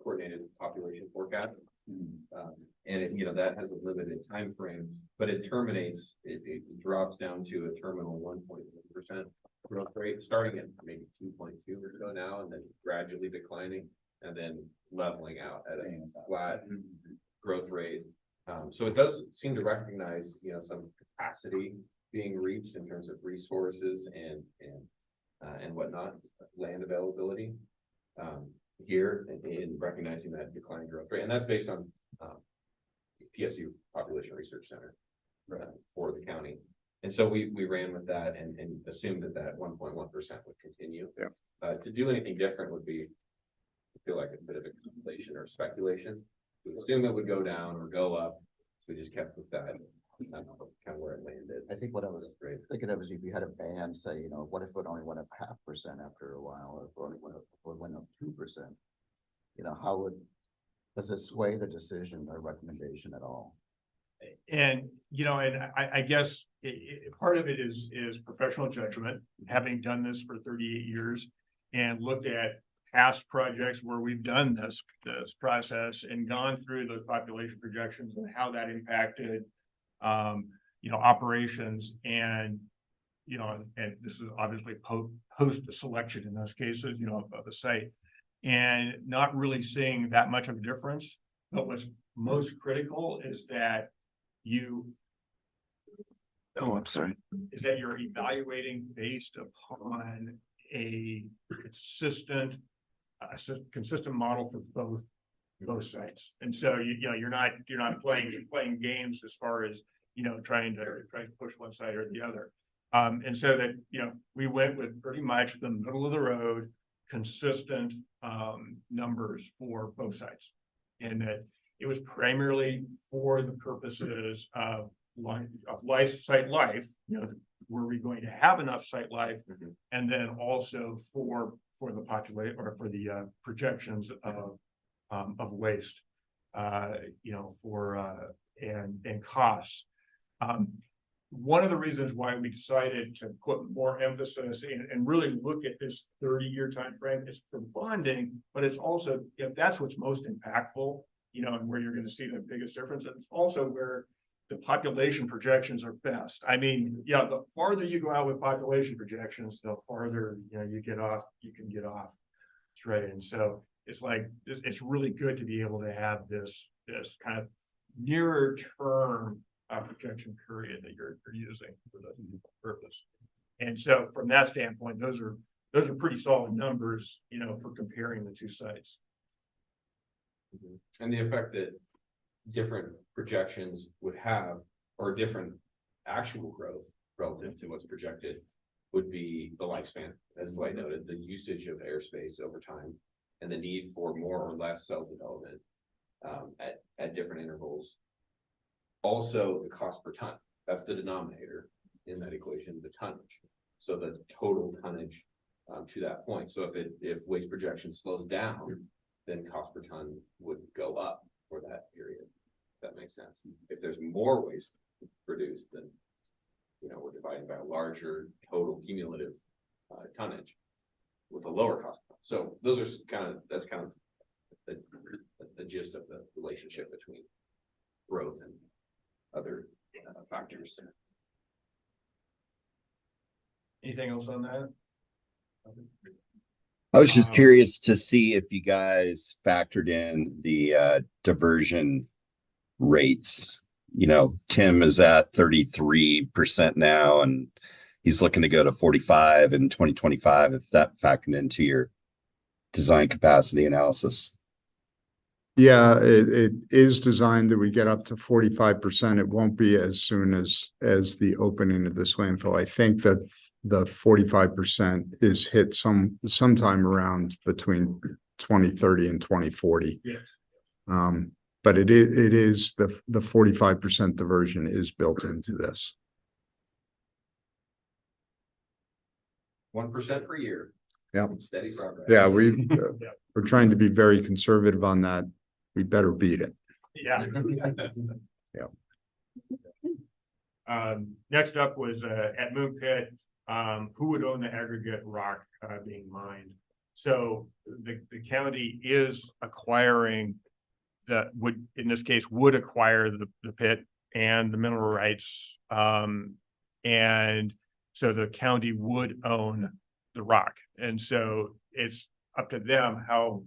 Coordinated Population Forecast. And it, that has a limited time frame, but it terminates, it drops down to a terminal 1.1% growth rate, starting at maybe 2.2 or so now, and then gradually declining, and then leveling out at a flat growth rate. So it does seem to recognize, some capacity being reached in terms of resources and whatnot, land availability. Here in recognizing that declining growth rate, and that's based on PSU Population Research Center for the county. And so we ran with that and assumed that 1.1% would continue. Yeah. To do anything different would be, I feel like, a bit of a calculation or speculation. We assume it would go down or go up. So we just kept with that. Kind of where it landed. I think what I was thinking of is if you had a band say, what if it only went up 0.5% after a while, or if it only went up 2%? How does it sway the decision or recommendation at all? And I guess part of it is professional judgment, having done this for 38 years and looked at past projects where we've done this process and gone through those population projections and how that impacted operations, and this is obviously post selection in those cases, of the site, and not really seeing that much of a difference. But what's most critical is that you're evaluating based upon a consistent model for both sites. And so you're not playing games as far as trying to push one side or the other. And so that we went with pretty much the middle of the road, consistent numbers for both sides, and that it was primarily for the purposes of site life. Were we going to have enough site life, and then also for the population or for the projections of waste, and costs. One of the reasons why we decided to put more emphasis and really look at this 30-year time frame is for bonding, but it's also, if that's what's most impactful, and where you're going to see the biggest difference, it's also where the population projections are best. I mean, the farther you go out with population projections, the farther you can get off straight. And so it's like, it's really good to be able to have this kind of nearer term projection period that you're using for the purpose. And so from that standpoint, those are pretty solid numbers, you know, for comparing the two sites. And the effect that different projections would have, or different actual growth relative to what's projected, would be the lifespan, as Dwight noted, the usage of airspace over time, and the need for more or less cell development at different intervals. Also, the cost per ton, that's the denominator in that equation, the tonnage. So the total tonnage to that point. So if waste projection slows down, then cost per ton would go up for that period. If that makes sense. If there's more waste produced, then you know, we're dividing by a larger total cumulative tonnage with a lower cost. So those are that's kind of the gist of the relationship between growth and other factors. Anything else on that? I was just curious to see if you guys factored in the diversion rates. You know, Tim is at 33% now, and he's looking to go to 45 in 2025. If that factored into your design capacity analysis. Yeah, it is designed that we get up to 45%. It won't be as soon as the opening of this landfill. I think that the 45% is hit sometime around between 2030 and 2040. Yes. But it is the 45% diversion is built into this. 1% per year. Yeah. Steady progress. Yeah, we're trying to be very conservative on that. We better beat it. Yeah. Yeah. Next up was at Moon Pit, who would own the aggregate rock being mined? So the county is acquiring in this case, would acquire the pit and the mineral rights. And so the county would own the rock. And so it's up to them how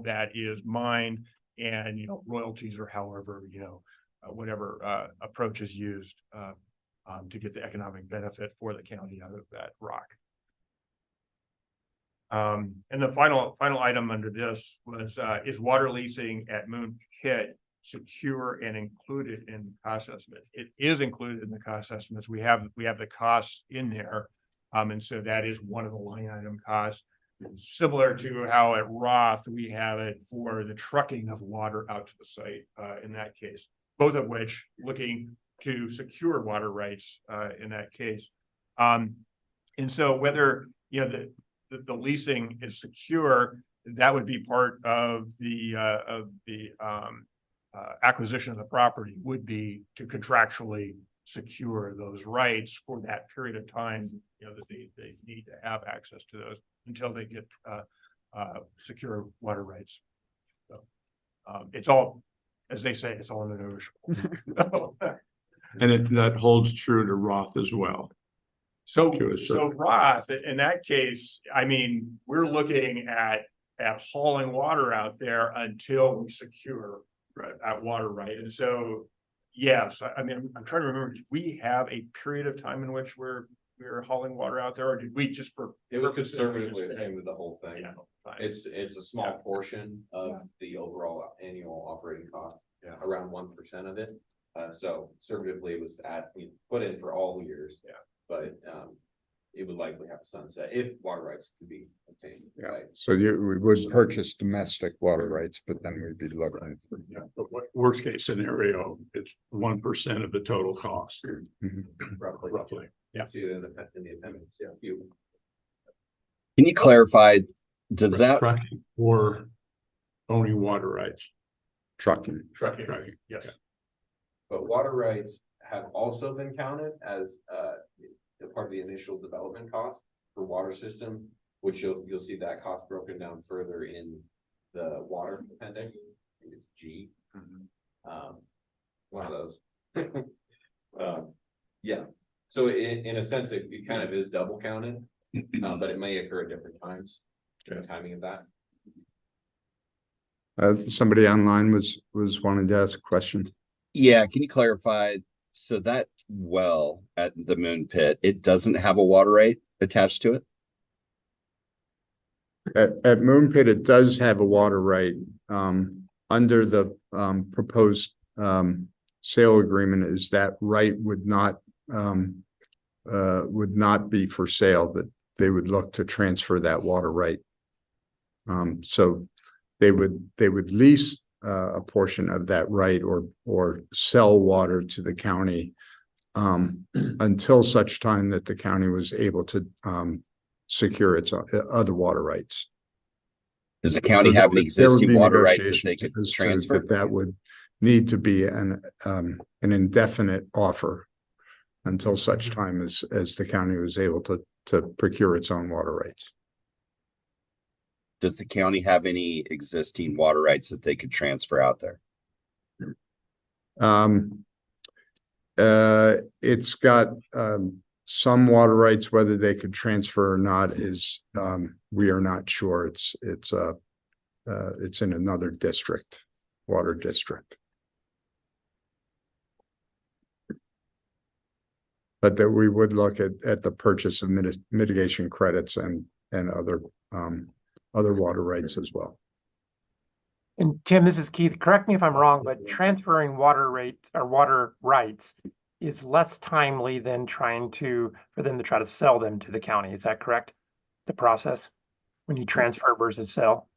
that is mined, and, you know, royalties or however, you know, whatever approach is used to get the economic benefit for the county out of that rock. And the final item under this was, is water leasing at Moon Pit secure and included in the cost estimates? It is included in the cost estimates. We have the costs in there. And so that is one of the line item costs, similar to how at Roth, we have it for the trucking of water out to the site, in that case, both of which looking to secure water rights, in that case. And so whether, you know, the leasing is secure, that would be part of the acquisition of the property, would be to contractually secure those rights for that period of time, you know, that they need to have access to those until they get secure water rights. So it's all, as they say, it's all negotiable. And that holds true to Roth as well. So Roth, in that case, I mean, we're looking at hauling water out there until we secure that water right. And so, yes, I mean, I'm trying to remember, did we have a period of time in which we're hauling water out there, or did we just for? It was conservatively the same with the whole thing. Yeah, It's a small portion of the overall annual operating cost, around 1% of it. So conservatively it was we put in for all years. But it would likely have a sunset if water rights could be obtained. Yeah. Right? So we would purchase domestic water rights, but then we'd be looking for. Yeah, but worst case scenario, it's 1% of the total cost. Roughly. Yeah. See it in the appendix. Yeah. Can you clarify, does that Trucking or owning water rights? Trucking. Yes. But water rights have also been counted as a part of the initial development cost for water system, which you'll see that cost broken down further in the water appendix. I think it's G. One of those. Yeah. So in a sense, it kind of is double counted, but it may occur at different times. The timing of that. Somebody online was wanting to ask a question. Yeah, can you clarify? So that well at the Moon Pit, it doesn't have a water right attached to it? At Moon Pit, it does have a water right, under the, proposed, sale agreement is that right would not be for sale, that they would look to transfer that water right. So they would lease a portion of that right or sell water to the county until such time that the county was able to secure its other water rights. Does the county So have an there would existing be water rights that they negotiations could as to transfer? That would need to be an indefinite offer until such time as the county was able to procure its own water rights. Does the county have any existing water rights that they could transfer out there? It's got some water rights. Whether they could transfer or not is we are not sure. It's in another district, water district. But that we would look at the purchase of mitigation credits and other water rights as well. And Tim, this is Keith. Correct me if I'm wrong, but transferring water rates or water rights is less timely than for them to try to sell them to the county. Is that correct? The process when you transfer versus sell?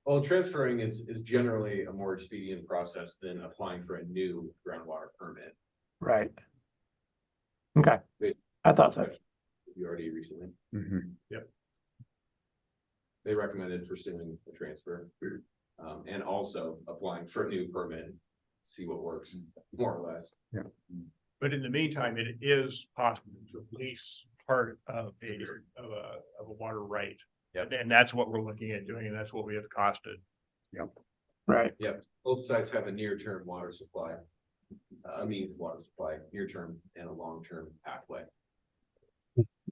Well, transferring is generally a more expedient process than applying for a new groundwater permit. Right. Okay. I thought so. You already recently. Mhm. Yep. They recommended pursuing a transfer, and also applying for a new permit, see what works, more or less. Yeah. But in the meantime, it is possible to lease part of a water right. Yep. And that's what we're looking at doing, and that's what we have costed. Right. Yep, both sides have a near-term water supply. Water supply, near-term and a long-term pathway.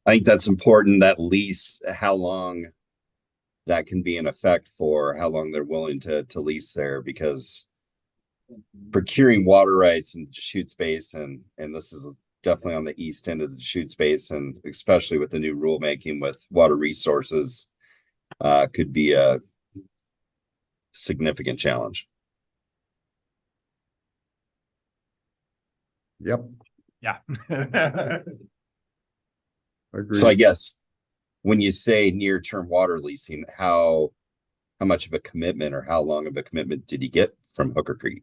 I think that's important, that lease, how long that can be in effect for, how long they're willing to lease there, because procuring water rights in the Deschutes Basin, and this is definitely on the east end of the Deschutes Basin, especially with the new rulemaking with water resources, could be a significant challenge. Yep. Yeah. Agreed. So I guess when you say near-term water leasing, how much of a commitment or how long of a commitment did he get from Hooker Creek?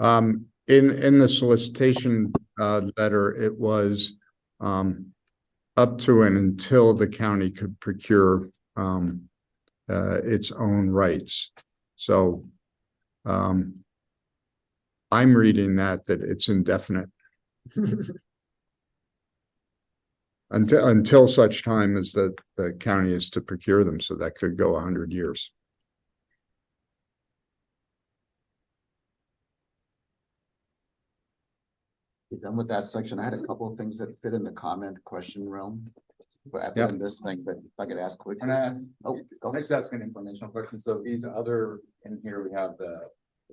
In the solicitation letter, it was up to and until the county could procure its own rights. So I'm reading that it's indefinite. Until such time as the county is to procure them, so that could go 100 years. We're done with that section. I had a couple of things that fit in the comment question realm. But Yep. in this thing, but if I could ask quickly. Go ahead. just ask an informational question. So these other, in here, we have the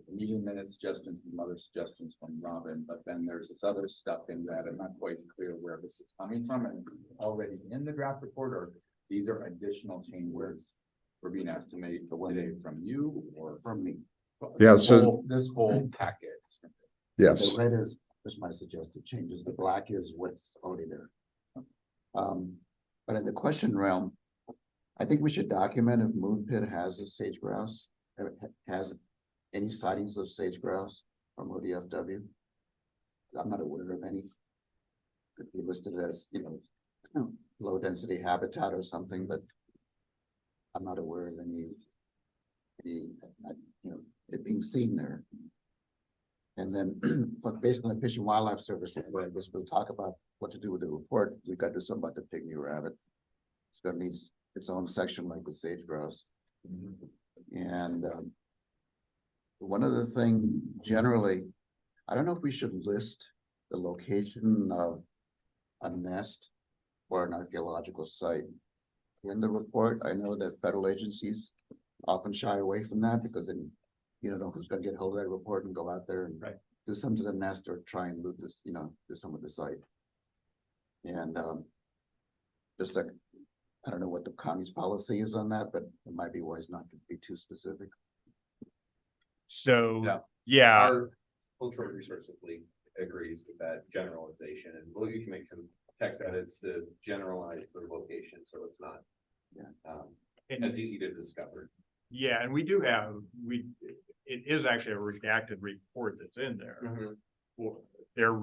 meeting minute suggestions, and other suggestions from Robin, but then there's this other stuff in that I'm not quite clear where this is coming from, and already in the draft report, or these are additional changes we're being asked to make today from you or from me? Yeah, This so- whole- this whole packet. Yes. The red is my suggested changes. The black is what's already there. But in the question realm, I think we should document if Moon Pit has a sage grouse, or has any sightings of sage grouse from ODFW. I'm not aware of any. Could be listed as, low density habitat or something, but I'm not aware of any, it being seen there. And then, but based on the Fish and Wildlife Service, where I guess we'll talk about what to do with the report, we've got to do something about the pygmy rabbit. It's gonna need its own section like the sage grouse. And one other thing, generally, I don't know if we should list the location of a nest or an archaeological site in the report. I know that federal agencies often shy away from that because then you don't know who's gonna get hold of that report and go out there and Right. do some to the nest or try and loot this, do some of the site. And just like, I don't know what the county's policy is on that, but it might be wise not to be too specific. So, Yeah. yeah, Our cultural resources league agrees with that generalization, and you can make some text edits to generalize the location, so it's not. Yeah. and- As easy to discover. yeah, and we do have, it is actually a redacted report that's in there. For their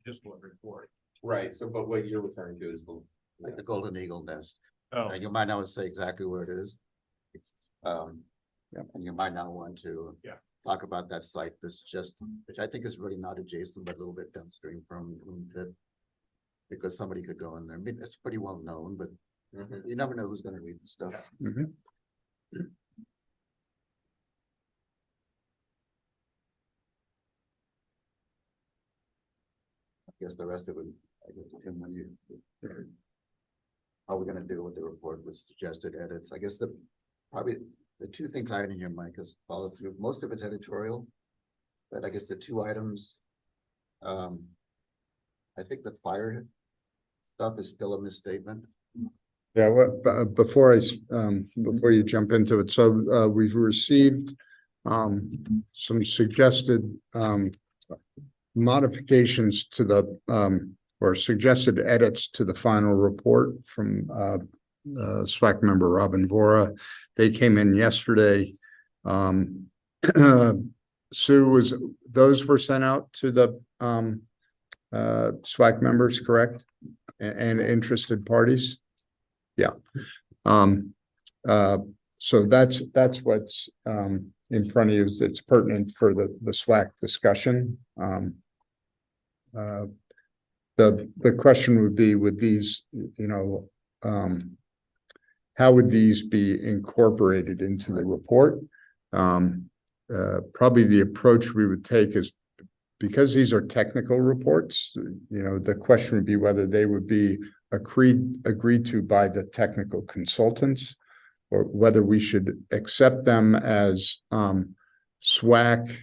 discipline report. Right, so, but what you're referring to is the. Like the Golden Eagle nest. Oh, You might not say exactly where it is. Yeah, and you might not want to. Yeah. Talk about that site which I think is really not adjacent, but a little bit downstream from that. Because somebody could go in there. I mean, it's pretty well known, but you never know who's gonna read the stuff. Mhm. I guess the rest of it, I guess, Tim, when you. How are we gonna deal with the report with suggested edits? I guess probably the two things I had in here, Mike, is follow through. Most of it's editorial. But I guess the two items. I think the fire stuff is still a misstatement. Yeah, before before you jump into it, so we've received some suggested modifications to the or suggested edits to the final report from SWAC member Robin Vora. They came in yesterday. Sue, those were sent out to the SWAC members, correct? And interested parties? Yeah. So that's what's in front of you. It's pertinent for the SWAC discussion. The question would be, would these, how would these be incorporated into the report? Probably the approach we would take is, because these are technical reports, the question would be whether they would be agreed to by the technical consultants, or whether we should accept them as SWAC.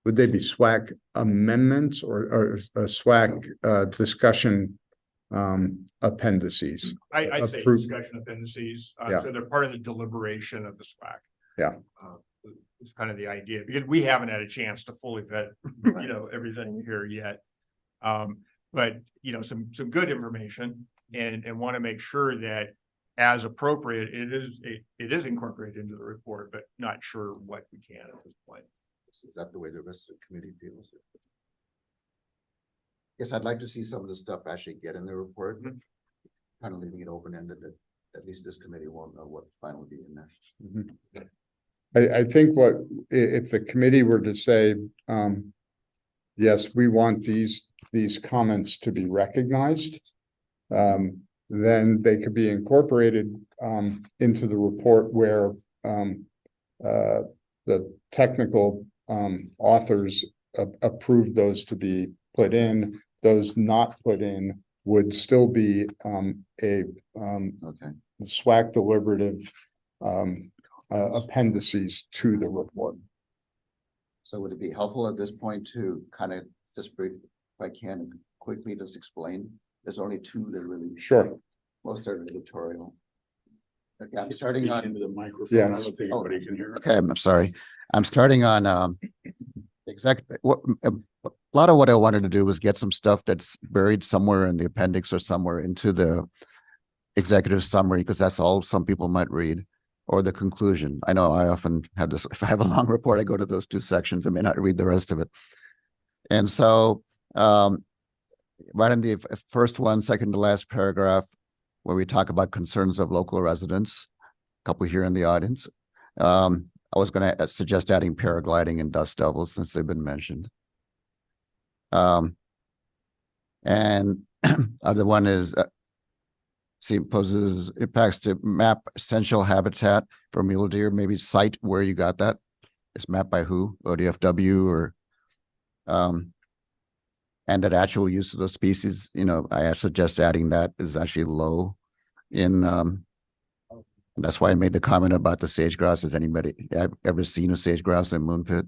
Would they be SWAC amendments or a SWAC discussion appendices? I'd say Approved. discussion appendices, Yeah. so they're part of the deliberation of the SWAC. Yeah. It's kind of the idea, because we haven't had a chance to fully vet, everything here yet. But, some good information and want to make sure that as appropriate, it is incorporated into the report, but not sure what we can at this point. Is that the way the rest of the committee feels? Yes, I'd like to see some of the stuff actually get in the report. Kind of leaving it open-ended that at least this committee won't know what finally be in there. I think if the committee were to say, yes, we want these comments to be recognized, then they could be incorporated into the report where the technical authors approve those to be put in. Those not put in would still be a Okay. SWAC deliberative appendices to the report. So would it be helpful at this point to kind of just brief, if I can, quickly just explain? There's only two that really. Sure. Most are editorial. Okay, I'm starting on. Into the microphone. Yes. I don't think anybody can hear. Okay, I'm sorry. I'm starting on a lot of what I wanted to do was get some stuff that's buried somewhere in the appendix or somewhere into the executive summary, because that's all some people might read, or the conclusion. I know I often have this, if I have a long report, I go to those two sections. I may not read the rest of it. And so right in the first one, second to last paragraph, where we talk about concerns of local residents, a couple here in the audience. I was going to suggest adding paragliding and dust devils since they've been mentioned. And other one is poses impacts to map essential habitat for mule deer. Maybe cite where you got that. It's mapped by who? ODFW or And that actual use of those species, I suggest adding that is actually low in, that's why I made the comment about the sage grouse. Has anybody ever seen a sage grouse in Moon Pit?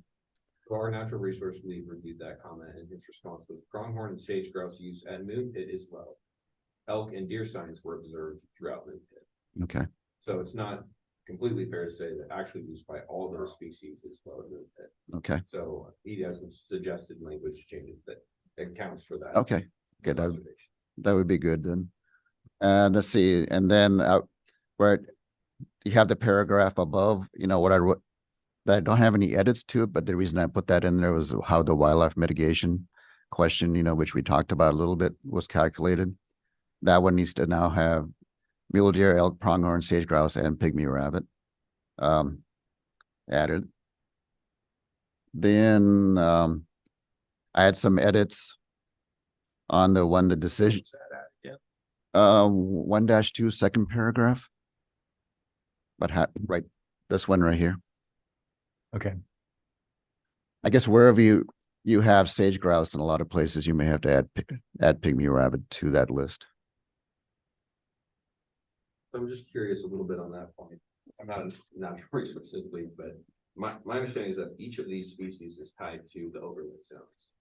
Our natural resource lead reviewed that comment, and his response was pronghorn and sage grouse use at Moon Pit is low. Elk and deer signs were observed throughout Moon Pit. Okay, So it's not completely fair to say that actually use by all those species is low in Moon Pit. okay, So he has some suggested language changes that accounts for that. okay, good. observation. That would be good then. Let's see, and then where you have the paragraph above, what I wrote, that I don't have any edits to it, but the reason I put that in there was how the wildlife mitigation question, which we talked about a little bit, was calculated. That one needs to now have mule deer, elk, pronghorn, sage grouse, and pygmy rabbit added. Then I had some edits on the decision. Yeah. 1-2, second paragraph. But right, this one right here. Okay. I guess wherever you have sage grouse in a lot of places, you may have to add pygmy rabbit to that list. I'm just curious a little bit on that point. I'm not a natural resources lead, but my understanding is that each of these species is tied to the overlay zones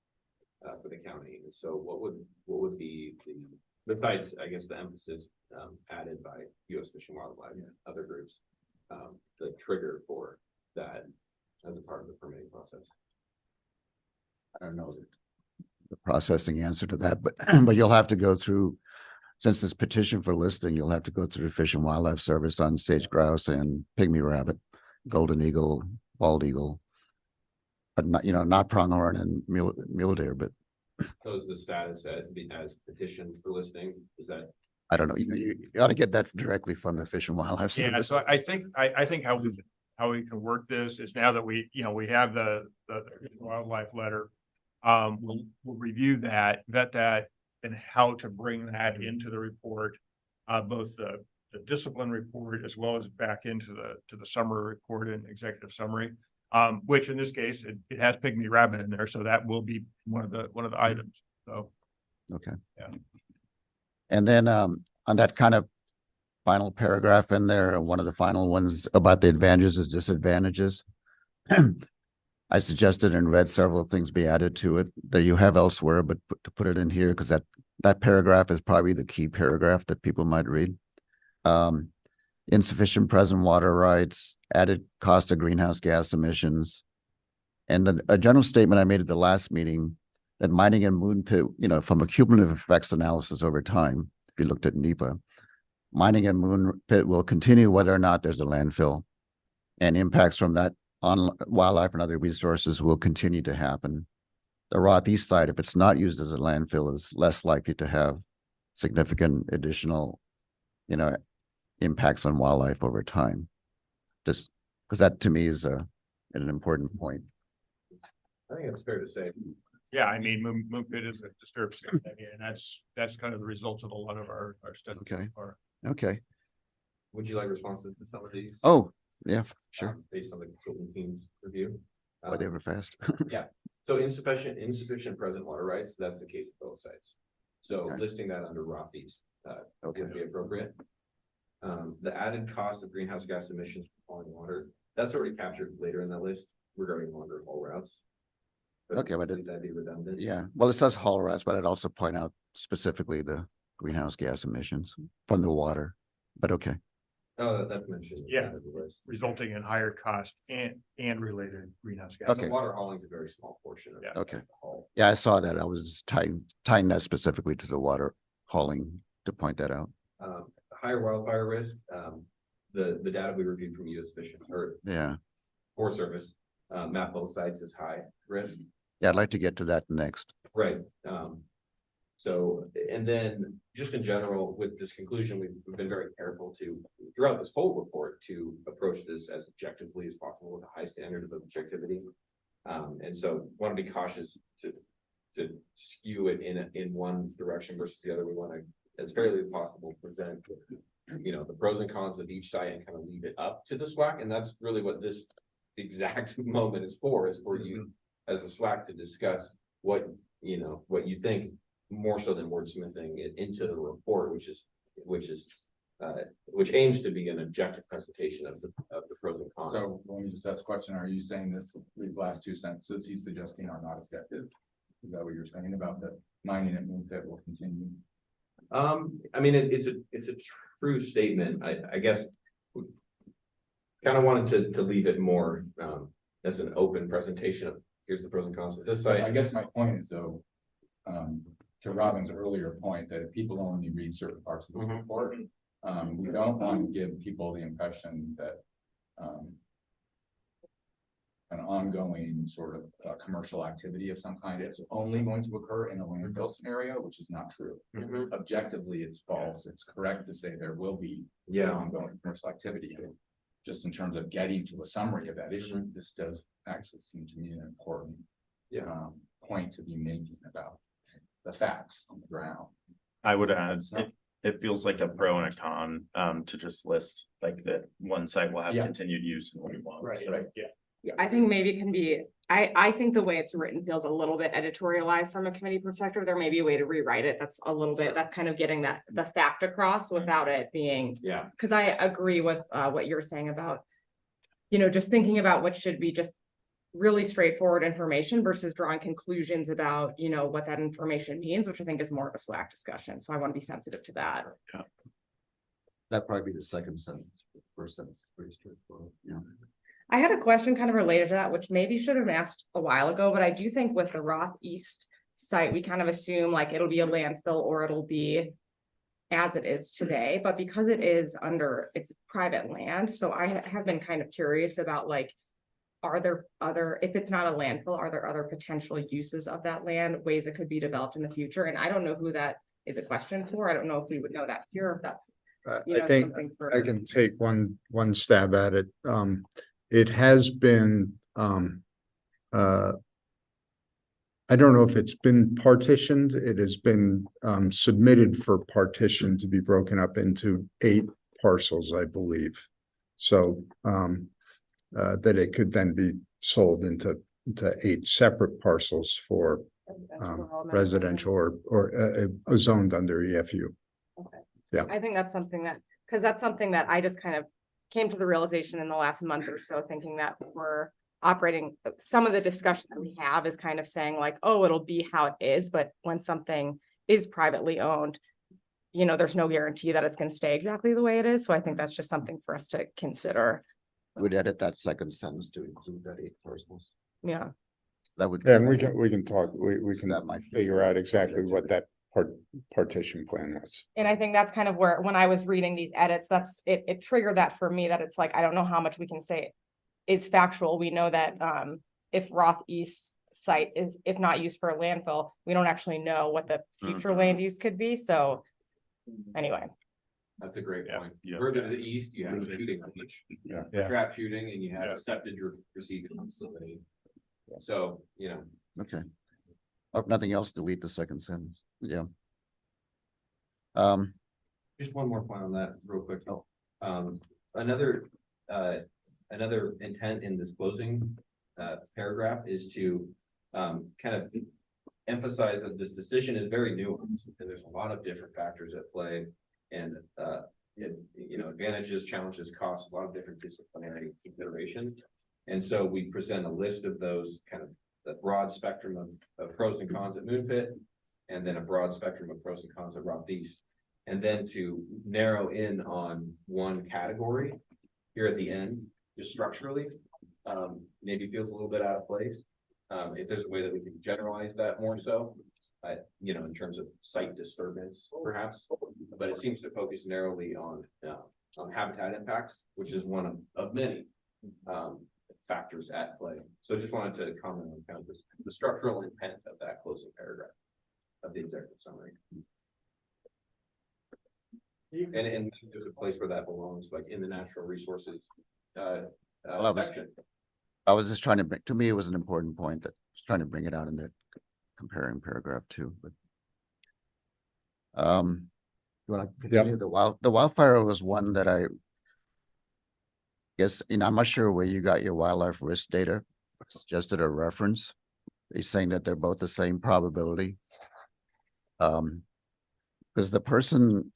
for the county. And so what would be besides, I guess, the emphasis added by U.S. Fish and Wildlife and other groups, the trigger for that as a part of the permitting process? I don't know the processing answer to that, but but you'll have to go through, since this petition for listing, you'll have to go through the Fish and Wildlife Service on sage grouse and pygmy rabbit, golden eagle, bald eagle, but not, not pronghorn and mule deer, but So is the status as petition for listing? Is that? I don't know. You got to get that directly from the Fish and Wildlife Service. Yeah, so I think how we can work this is now that we have the wildlife letter. We'll review that, vet that, and how to bring that into the report, both the discipline report as well as back into the summary report and executive summary. Which in this case it has pygmy rabbit in there, so that will be one of the items. So okay, yeah. And then on that kind of final paragraph in there, one of the final ones about the advantages and disadvantages. I suggested and read several things be added to it that you have elsewhere, but to put it in here because that paragraph is probably the key paragraph that people might read. Insufficient present water rights, added cost of greenhouse gas emissions, and a general statement I made at the last meeting that mining in Moon Pit, from a cumulative effects analysis over time, if you looked at NEPA, mining in Moon Pit will continue whether or not there's a landfill, and impacts from that on wildlife and other resources will continue to happen. The Roth East side, if it's not used as a landfill, is less likely to have significant additional, impacts on wildlife over time. Just because that to me is an important point. I think it's fair to say. Yeah, I mean, Moon Pit is a disturbed state, and that's kind of the result of a lot of our studies. Okay. So far. Okay. Would you like responses to some of these? Oh, yeah, sure. Based on the consulting team's review. But they were fast. Yeah, so insufficient present water rights, that's the case with both sites. So Okay. listing that under Roth East, Okay. would be appropriate. The added cost of greenhouse gas emissions from falling water, that's already captured later in the list regarding longer haul routes. Okay, but that'd be redundant. Yeah, well, it says haul routes, but I'd also point out specifically the greenhouse gas emissions from the water, but okay. Oh, that's mentioned. Yeah. Resulting in higher cost and related greenhouse gas. Okay. Water hauling is a very small portion of. Yeah. Okay. the haul. Yeah, I saw that. I was just tying that specifically to the water hauling to point that out. Higher wildfire risk, the data we reviewed from U.S. Fish or Yeah. Forest Service, map both sites as high risk. Yeah, I'd like to get to that next. Right. So, and then just in general, with this conclusion, we've been very careful throughout this whole report, to approach this as objectively as possible with a high standard of objectivity. And so want to be cautious to skew it in one direction versus the other. We want to, as fairly as possible, present, the pros and cons of each site and kind of leave it up to the SWAC. And that's really what this exact moment is for you as a SWAC to discuss what, you know, what you think more so than wordsmithing it into the report, which aims to be an objective presentation of the pros and cons. So let me just ask a question. Are you saying these last two sentences he's suggesting are not objective? Is that what you're saying about the mining at Moon Pit will continue? I mean, it's a true statement. I guess. Kind of wanted to leave it more, as an open presentation of, here's the pros and cons of this So site. I guess my point is though, to Robin's earlier point, that if people only read certain parts of the report, we don't want to give people the impression that an ongoing sort of commercial activity of some kind is only going to occur in a landfill scenario, which is not true. Objectively, it's false. It's correct to say there will be ongoing commercial activity. Just in terms of getting to a summary of that issue, this does actually seem to me an important point to be making about the facts on the ground. I would add, it feels like a pro and a con, to just list like that one site will have continued use and one won't. Right, So- right, yeah. Yeah, I think maybe it can be, I think the way it's written feels a little bit editorialized from a committee perspective. There may be a way to rewrite it. That's a little bit, that's kind of getting the fact across without it being. Yeah. Cause I agree with what you're saying about, you know, just thinking about what should be just really straightforward information versus drawing conclusions about, you know, what that information means, which I think is more of a SWAC discussion. So I want to be sensitive to that. That'd probably be the second sentence. First sentence is pretty straightforward, yeah. I had a question kind of related to that, which maybe should have asked a while ago, but I do think with the Roth East site, we kind of assume like it'll be a landfill or it'll be as it is today, but because it is under, it's private land. So I have been kind of curious about like, are there other, if it's not a landfill, are there other potential uses of that land, ways it could be developed in the future? And I don't know who that is a question for. I don't know if we would know that here, if that's, you know, I think something for. I can take one stab at it. It has been, I don't know if it's been partitioned. It has been submitted for partition to be broken up into 8 parcels, I believe. So that it could then be sold into 8 separate parcels for residential or zoned under EFU. Okay. Yeah. I think that's something that, because that's something that I just kind of came to the realization in the last month or so, thinking that we're operating, some of the discussion that we have is kind of saying like, oh, it'll be how it is, but when something is privately owned, you know, there's no guarantee that it's going to stay exactly the way it is. So I think that's just something for us to consider. Would edit that second sentence to include that 8 parcels. Yeah. That would. Yeah, and we can talk, we can That might figure out exactly what that partition plan was. And I think that's kind of where, when I was reading these edits, that's, it triggered that for me, that it's like, I don't know how much we can say is factual. We know that if Roth East site is, if not used for a landfill, we don't actually know what the future land use could be. So anyway. That's a great point. Yeah. Further to the east, you have shooting range. Yeah. Trap shooting, and you have accepted your receiving facility. So, you know. Okay. If nothing else, delete the second sentence, yeah. Just one more point on that real quick. Oh. Another intent in this closing paragraph is to kind of emphasize that this decision is very nuanced and there's a lot of different factors at play. And you know, advantages, challenges, costs, a lot of different disciplinary considerations. And so we present a list of those, kind of the broad spectrum of pros and cons at Moon Pit, and then a broad spectrum of pros and cons at Roth East. And then to narrow in on one category here at the end, just structurally, maybe feels a little bit out of place. If there's a way that we can generalize that more so, you know, in terms of site disturbance, perhaps, but it seems to focus narrowly on habitat impacts, which is one of many factors at play. So I just wanted to comment on kind of the structural intent of that closing paragraph of the executive summary. And there's a place where that belongs, like in the natural resources section. I was just trying to bring, to me, it was an important point that I was trying to bring it out in the comparing paragraph 2, but. You want to continue? The wildfire was one that I guess, you know, I'm not sure where you got your wildlife risk data, suggested a reference. He's saying that they're both the same probability. Because the person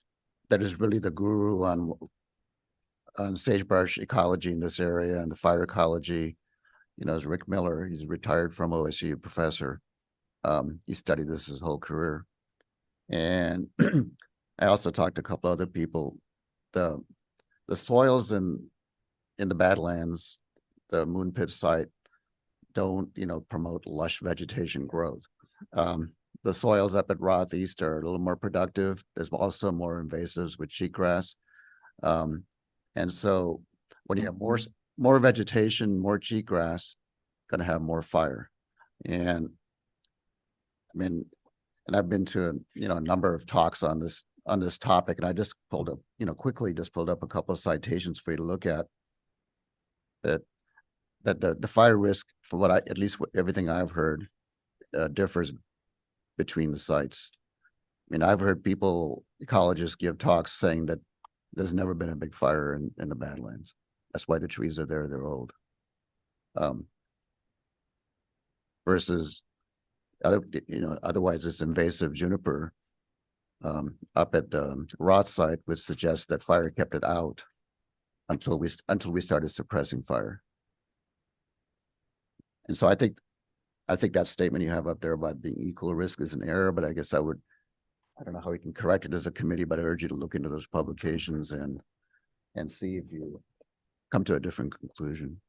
that is really the guru on sagebrush ecology in this area and the fire ecology, you know, is Rick Miller. He's a retired from OSU professor. He studied this his whole career. And I also talked to a couple other people. The soils in the Badlands, the Moon Pit site, don't, you know, promote lush vegetation growth. The soils up at Roth East are a little more productive. There's also more invasives with cheatgrass. And so when you have more vegetation, more cheatgrass, gonna have more fire. And I mean, and I've been to, you know, a number of talks on this topic, and I just pulled up, you know, quickly just pulled up a couple of citations for you to look at. That the fire risk, for what at least everything I've heard, differs between the sites. I mean, I've heard ecologists give talks saying that there's never been a big fire in the Badlands. That's why the trees are there, they're old. Versus otherwise it's invasive juniper up at the Roth site, which suggests that fire kept it out until we started suppressing fire. And so I think that statement you have up there about being equal risk is an error, but I guess I don't know how we can correct it as a committee, but I urge you to look into those publications and see if you come to a different conclusion.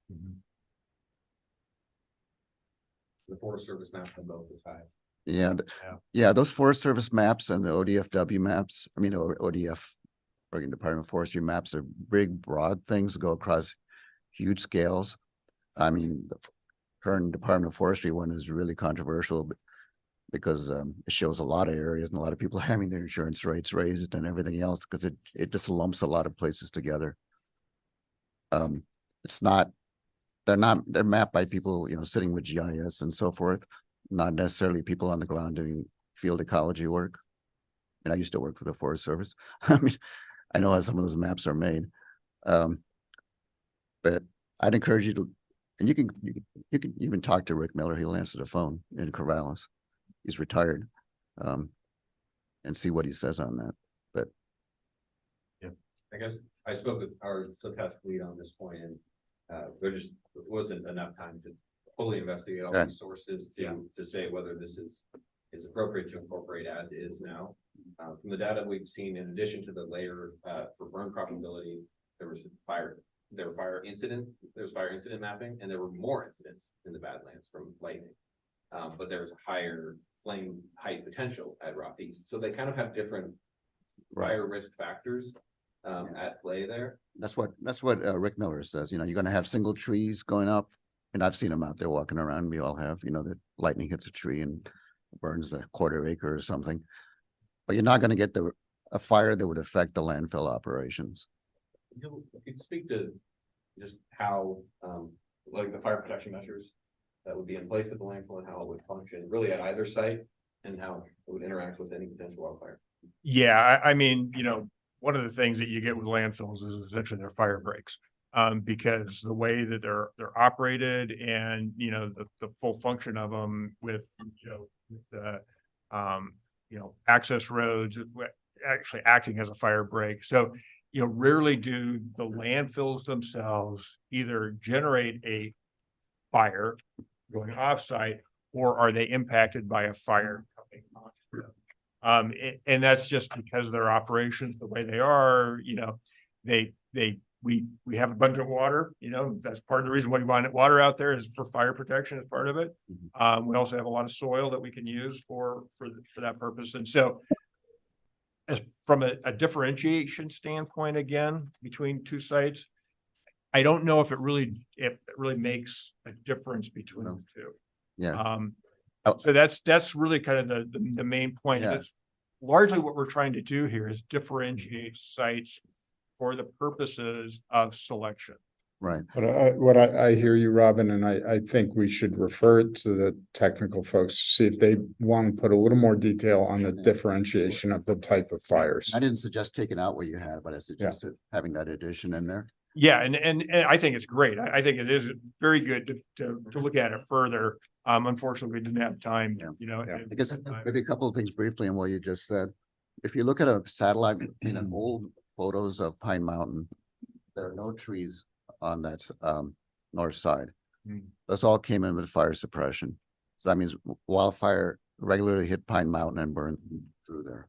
The Forest Service map on both is high. Yeah, those Forest Service maps and the ODFW maps, I mean, ODF, Oregon Department of Forestry maps, are big, broad things that go across huge scales. I mean, the current Department of Forestry one is really controversial because it shows a lot of areas and a lot of people having their insurance rates raised and everything else, because it just lumps a lot of places together. They're mapped by people, you know, sitting with GIS and so forth, not necessarily people on the ground doing field ecology work. And I used to work for the Forest Service. I mean, I know how some of those maps are made. But I'd encourage you to, and you can even talk to Rick Miller. He'll answer the phone in Corvallis. He's retired, and see what he says on that. But yeah, I guess I spoke with our subtask lead on this point, and there just wasn't enough time to fully investigate all these sources to say whether this is appropriate to incorporate as is now. From the data we've seen, in addition to the layer for burn probability, there's fire incident mapping, and there were more incidents in the Badlands from lightning. But there's a higher flame height potential at Roth East. So they kind of have different fire risk factors at play there. that's what Rick Miller says. You know, you're going to have single trees going up, and I've seen them out there walking around. We all have, you know, that lightning hits a tree and burns a quarter acre or something, but you're not going to get a fire that would affect the landfill operations. If you speak to just how, like the fire protection measures that would be in place at the landfill and how it would function really at either site and how it would interact with any potential wildfire. Yeah, I mean, you know, one of the things that you get with landfills is essentially their fire breaks. Because the way that they're operated and, you know, the full function of them with access roads actually acting as a fire break. So, you know, rarely do the landfills themselves either generate a fire going offsite, or are they impacted by a fire coming on? And that's just because their operations, the way they are, you know, we have abundant water, you know, that's part of the reason why we want water out there is for fire protection as part of it. We also have a lot of soil that we can use for that purpose. And so as from a differentiation standpoint, again, between two sites, I don't know if it really makes a difference between the two. Yeah. So that's really kind of the main point. Yeah. That's largely what we're trying to do here is differentiate sites for the purposes of selection. Right. But I hear you, Robin, and I think we should refer it to the technical folks to see if they want to put a little more detail on the differentiation of the type of fires. I didn't suggest taking out what you had, but I suggested having that addition in there. Yeah, and I think it's great. I think it is very good to look at it further. Unfortunately, we didn't have time, you know. I guess maybe a couple of things briefly on what you just said. If you look at a satellite in an old photos of Pine Mountain, there are no trees on that north side. Hmm. Those all came in with fire suppression. So that means wildfire regularly hit Pine Mountain and burned through there.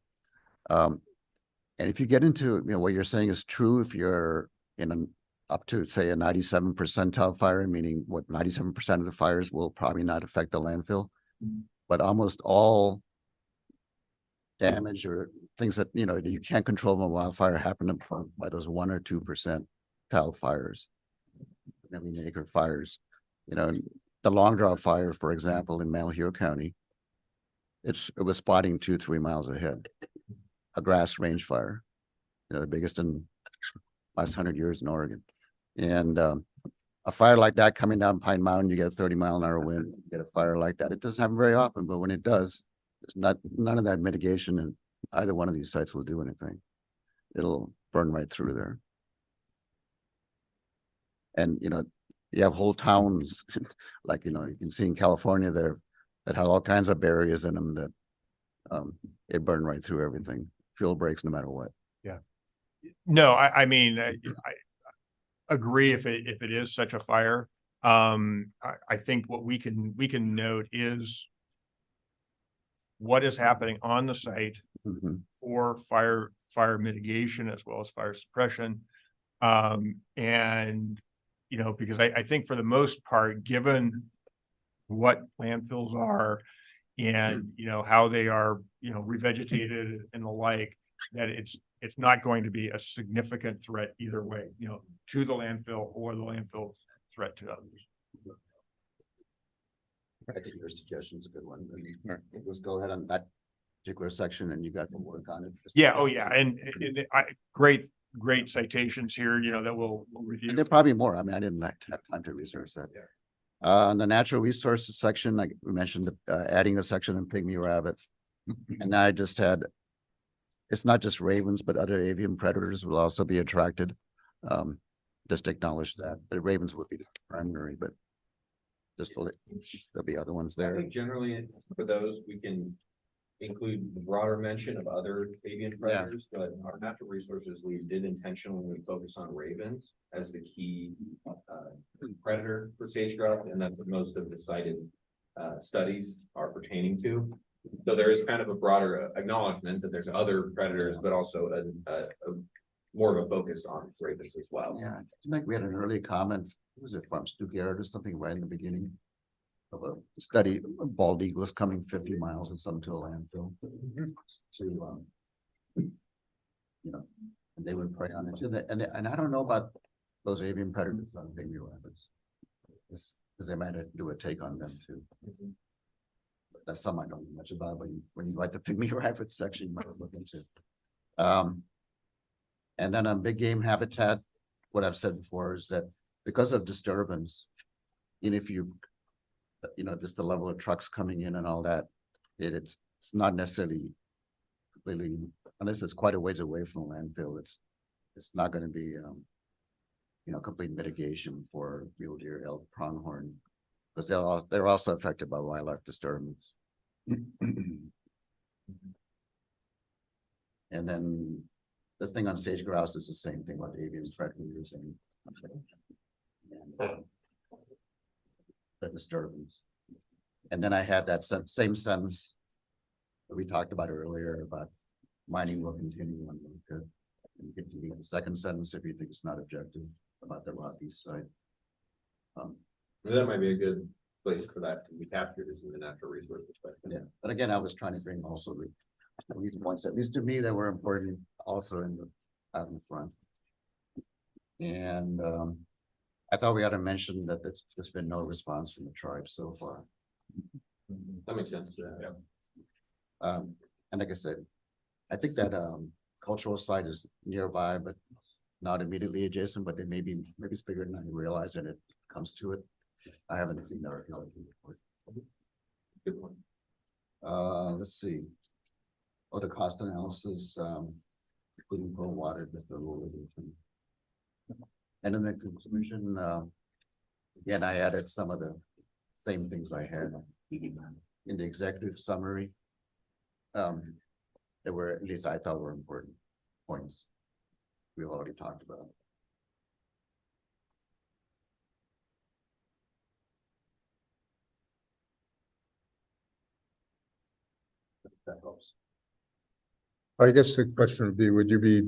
And if you get into, you know, what you're saying is true, if you're in an up to say a 97 percentile fire, meaning what 97% of the fires will probably not affect the landfill, but almost all damage or things that, you know, you can't control from a wildfire happen by those 1 or 2% fires, million acre fires. You know, the Long Draw fire, for example, in Malheur County, it was spotting 2-3 miles ahead. A grass range fire, you know, the biggest in last 100 years in Oregon. And a fire like that coming down Pine Mountain, you get a 30-mile-an-hour wind, you get a fire like that. It doesn't happen very often, but when it does, it's none of that mitigation and either one of these sites will do anything. It'll burn right through there. And, you know, you have whole towns, like, you know, you can see in California there that have all kinds of barriers in them that it burned right through everything. Fuel breaks no matter what. No, I mean, I agree if it is such a fire. I think what we can note is what is happening on the site for fire mitigation as well as fire suppression. And, you know, because I think for the most part, given what landfills are and, you know, how they are, you know, revegetated and the like, that it's not going to be a significant threat either way, you know, to the landfill or the landfill threat to others. I think your suggestion is a good one. Let's go ahead on that particular section and you got to work on it. Yeah. Oh, yeah. And great citations here, you know, that we'll review. And there are probably more. I mean, I didn't have time to research that. On the natural resources section, like we mentioned, adding a section on pygmy rabbit. And I just had, it's not just ravens, but other avian predators will also be attracted. Just acknowledge that the ravens would be the primary, but just there'll be other ones I there. think generally for those, we can include the broader mention of other avian predators, but our natural resources, we did intentionally focus on ravens as the key predator for sage grouse, and that's what most of the cited studies are pertaining to. So there is kind of a broader acknowledgement that there's other predators, but also a more of a focus on ravens as well. Yeah, it's like we had an early comment, was it from Stu Garrett or something right in the beginning of a study, bald eagles coming 50 miles and some to a landfill to, you know, and they would prey on it. And I don't know about those avian predators on pygmy rabbits, because they might do a take on them too. That's something I don't know much about, but when you write the pygmy rabbit section, you might look into. And then on big game habitat, what I've said before is that because of disturbance, and if you know, just the level of trucks coming in and all that, it's not necessarily completely, unless it's quite a ways away from the landfill, it's not going to be, you know, complete mitigation for mule deer, elk, pronghorn, because they're also affected by wildlife disturbance. And then the thing on sage grouse is the same thing with avian predators and the disturbance. And then I had that same sentence that we talked about earlier about mining will continue on good. And you can delete the second sentence if you think it's not objective about the Rockies side. That might be a good place for that to be captured is in the natural resource perspective. Yeah, but again, I was trying to bring also these points, at least to me, that were important also in the out in front. And I thought we ought to mention that there's been no response from the tribe so far. That makes sense. Yeah. And like I said, I think that cultural site is nearby, but not immediately adjacent, but they maybe it's bigger than I realize and it comes to it. I haven't seen the archaeology report. Good point. Let's see. Oh, the cost analysis, including for water, just a little bit. And in the conclusion, again, I added some of the same things I had in the executive summary. That were, at least I thought were important points we've already talked about. That helps. I guess the question would be, would you be,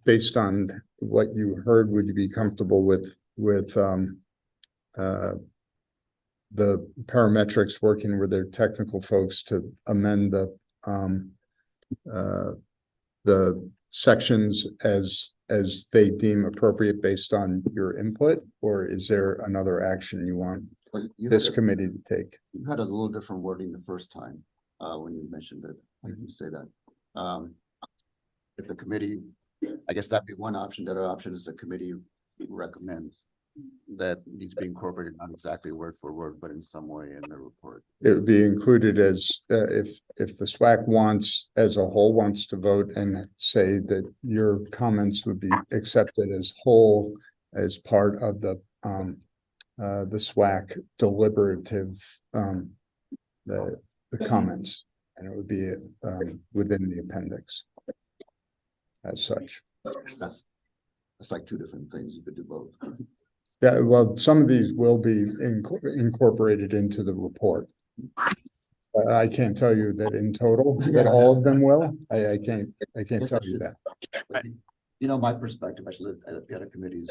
based on what you heard, would you be comfortable with, the parametrics working with their technical folks to amend the sections as they deem appropriate based on your input? Or is there another action you want this committee to take? You had a little different wording the first time, when you mentioned it, like you say that. If the committee, I guess that'd be one option. The other option is the committee recommends that needs to be incorporated, not exactly word for word, but in some way in the report. It would be included as, if the SWAC as a whole wants to vote and say that your comments would be accepted as whole, as part of the SWAC deliberative, the comments, and it would be within the appendix as such. That's like two different things. You could do both. Yeah, well, some of these will be incorporated into the report. I can't tell you that in total, that all of them will. I can't tell you that. You know, my perspective, I should let the other committee's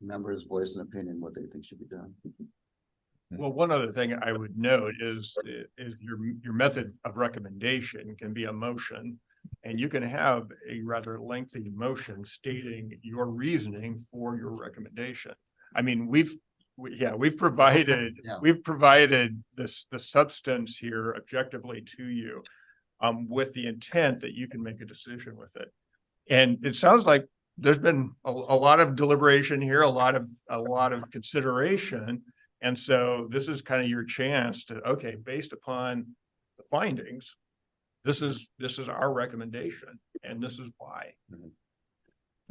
members voice an opinion, what they think should be done. Well, one other thing I would note is your method of recommendation can be a motion. And you can have a rather lengthy motion stating your reasoning for your recommendation. I mean, we've provided the substance here objectively to you, with the intent that you can make a decision with it. And it sounds like there's been a lot of deliberation here, a lot of consideration. And so this is kind of your chance to, okay, based upon the findings, this is our recommendation, and this is why.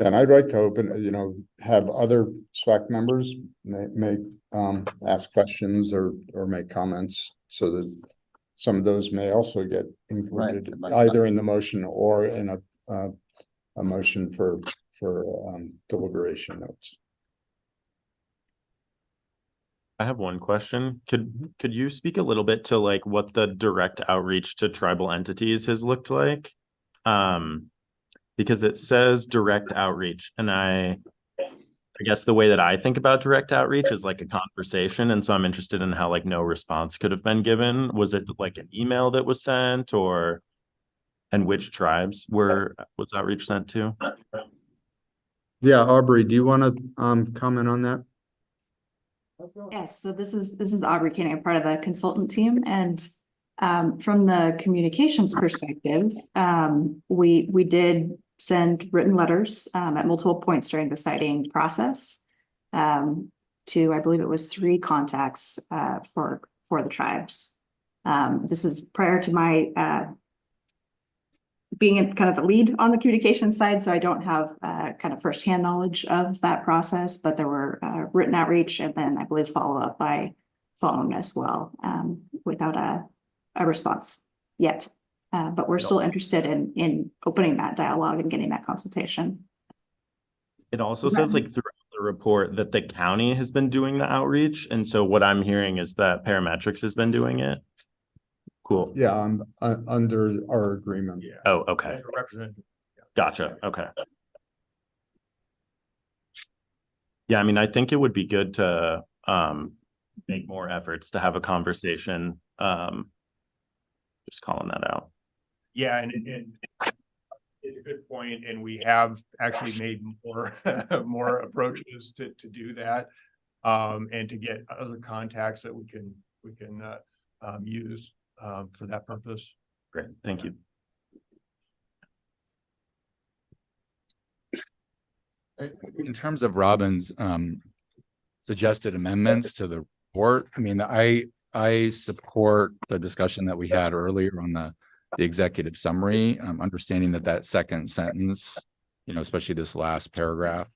And I'd like to open, have other SWAC members make ask questions or make comments, so that some of those may also get included, either in the motion or in a motion for deliberation notes. I have one question. Could you speak a little bit to like what the direct outreach to tribal entities has looked like? Because it says direct outreach, and I guess the way that I think about direct outreach is like a conversation, and so I'm interested in how like no response could have been given. Was it like an email that was sent, and which tribes was outreach sent to? Yeah, Aubrey, do you want to comment on that? Yes, so this is Aubrey Canning, I'm part of the consultant team, and from the communications perspective, we did send written letters at multiple points during the siting process to, I believe it was 3 contacts for the tribes. This is prior to my being in kind of the lead on the communication side, so I don't have kind of firsthand knowledge of that process, but there were written outreach and then I believe follow up by phone as well, without a response yet. But we're still interested in opening that dialogue and getting that consultation. It also says like throughout the report that the county has been doing the outreach, and so what I'm hearing is that Parametrics has been doing it. Cool. Yeah, under our agreement. Yeah. Oh, okay. Gotcha. Okay. Yeah, I mean, I think it would be good to make more efforts to have a conversation. Just calling that out. Yeah, and it's a good point, and we have actually made more approaches to do that, and to get other contacts that we can use for that purpose. Great, thank you. In terms of Robin's suggested amendments to the report, I mean, I support the discussion that we had earlier on the executive summary, understanding that second sentence, especially this last paragraph,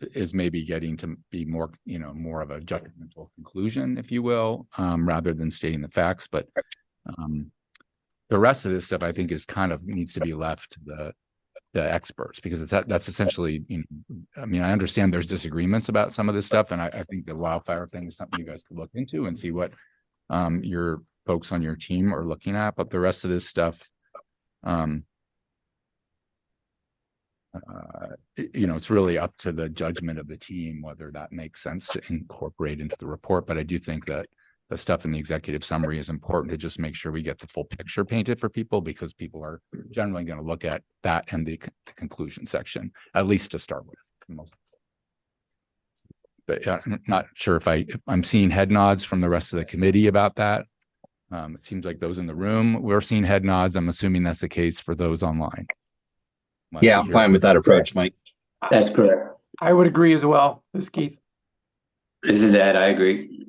is maybe getting to be more, more of a judgmental conclusion, if you will, rather than stating the facts, but the rest of this stuff I think is kind of needs to be left to the experts, because that's essentially, I mean, I understand there's disagreements about some of this stuff, and I think the wildfire thing is something you guys could look into and see what your folks on your team are looking at, but the rest of this stuff, it's really up to the judgment of the team whether that makes sense to incorporate into the report. But I do think that the stuff in the executive summary is important to just make sure we get the full picture painted for people, because people are generally going to look at that and the conclusion section, at least to start with. But yeah, I'm not sure if I'm seeing head nods from the rest of the committee about that. It seems like those in the room, we're seeing head nods. I'm assuming that's the case for those online. Yeah, I'm fine with that approach, Mike. That's correct. I would agree as well. This is Keith. This is Ed. I agree.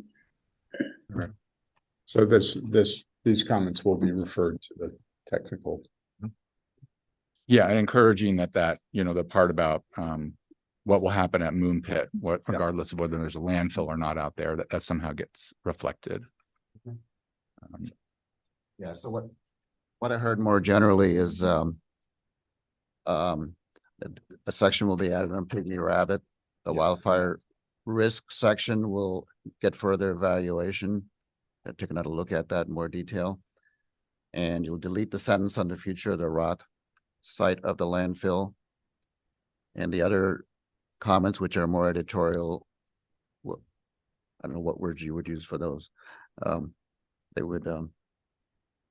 So these comments will be referred to the technical. Yeah, and encouraging that, the part about what will happen at Moon Pit, regardless of whether there's a landfill or not out there, that somehow gets reflected. Yeah, so what I heard more generally is a section will be added on Pygmy Rabbit. The wildfire risk section will get further evaluation. Take another look at that in more detail. And you'll delete the sentence on the future of the Roth site of the landfill. And the other comments, which are more editorial, I don't know what words you would use for those. They would kind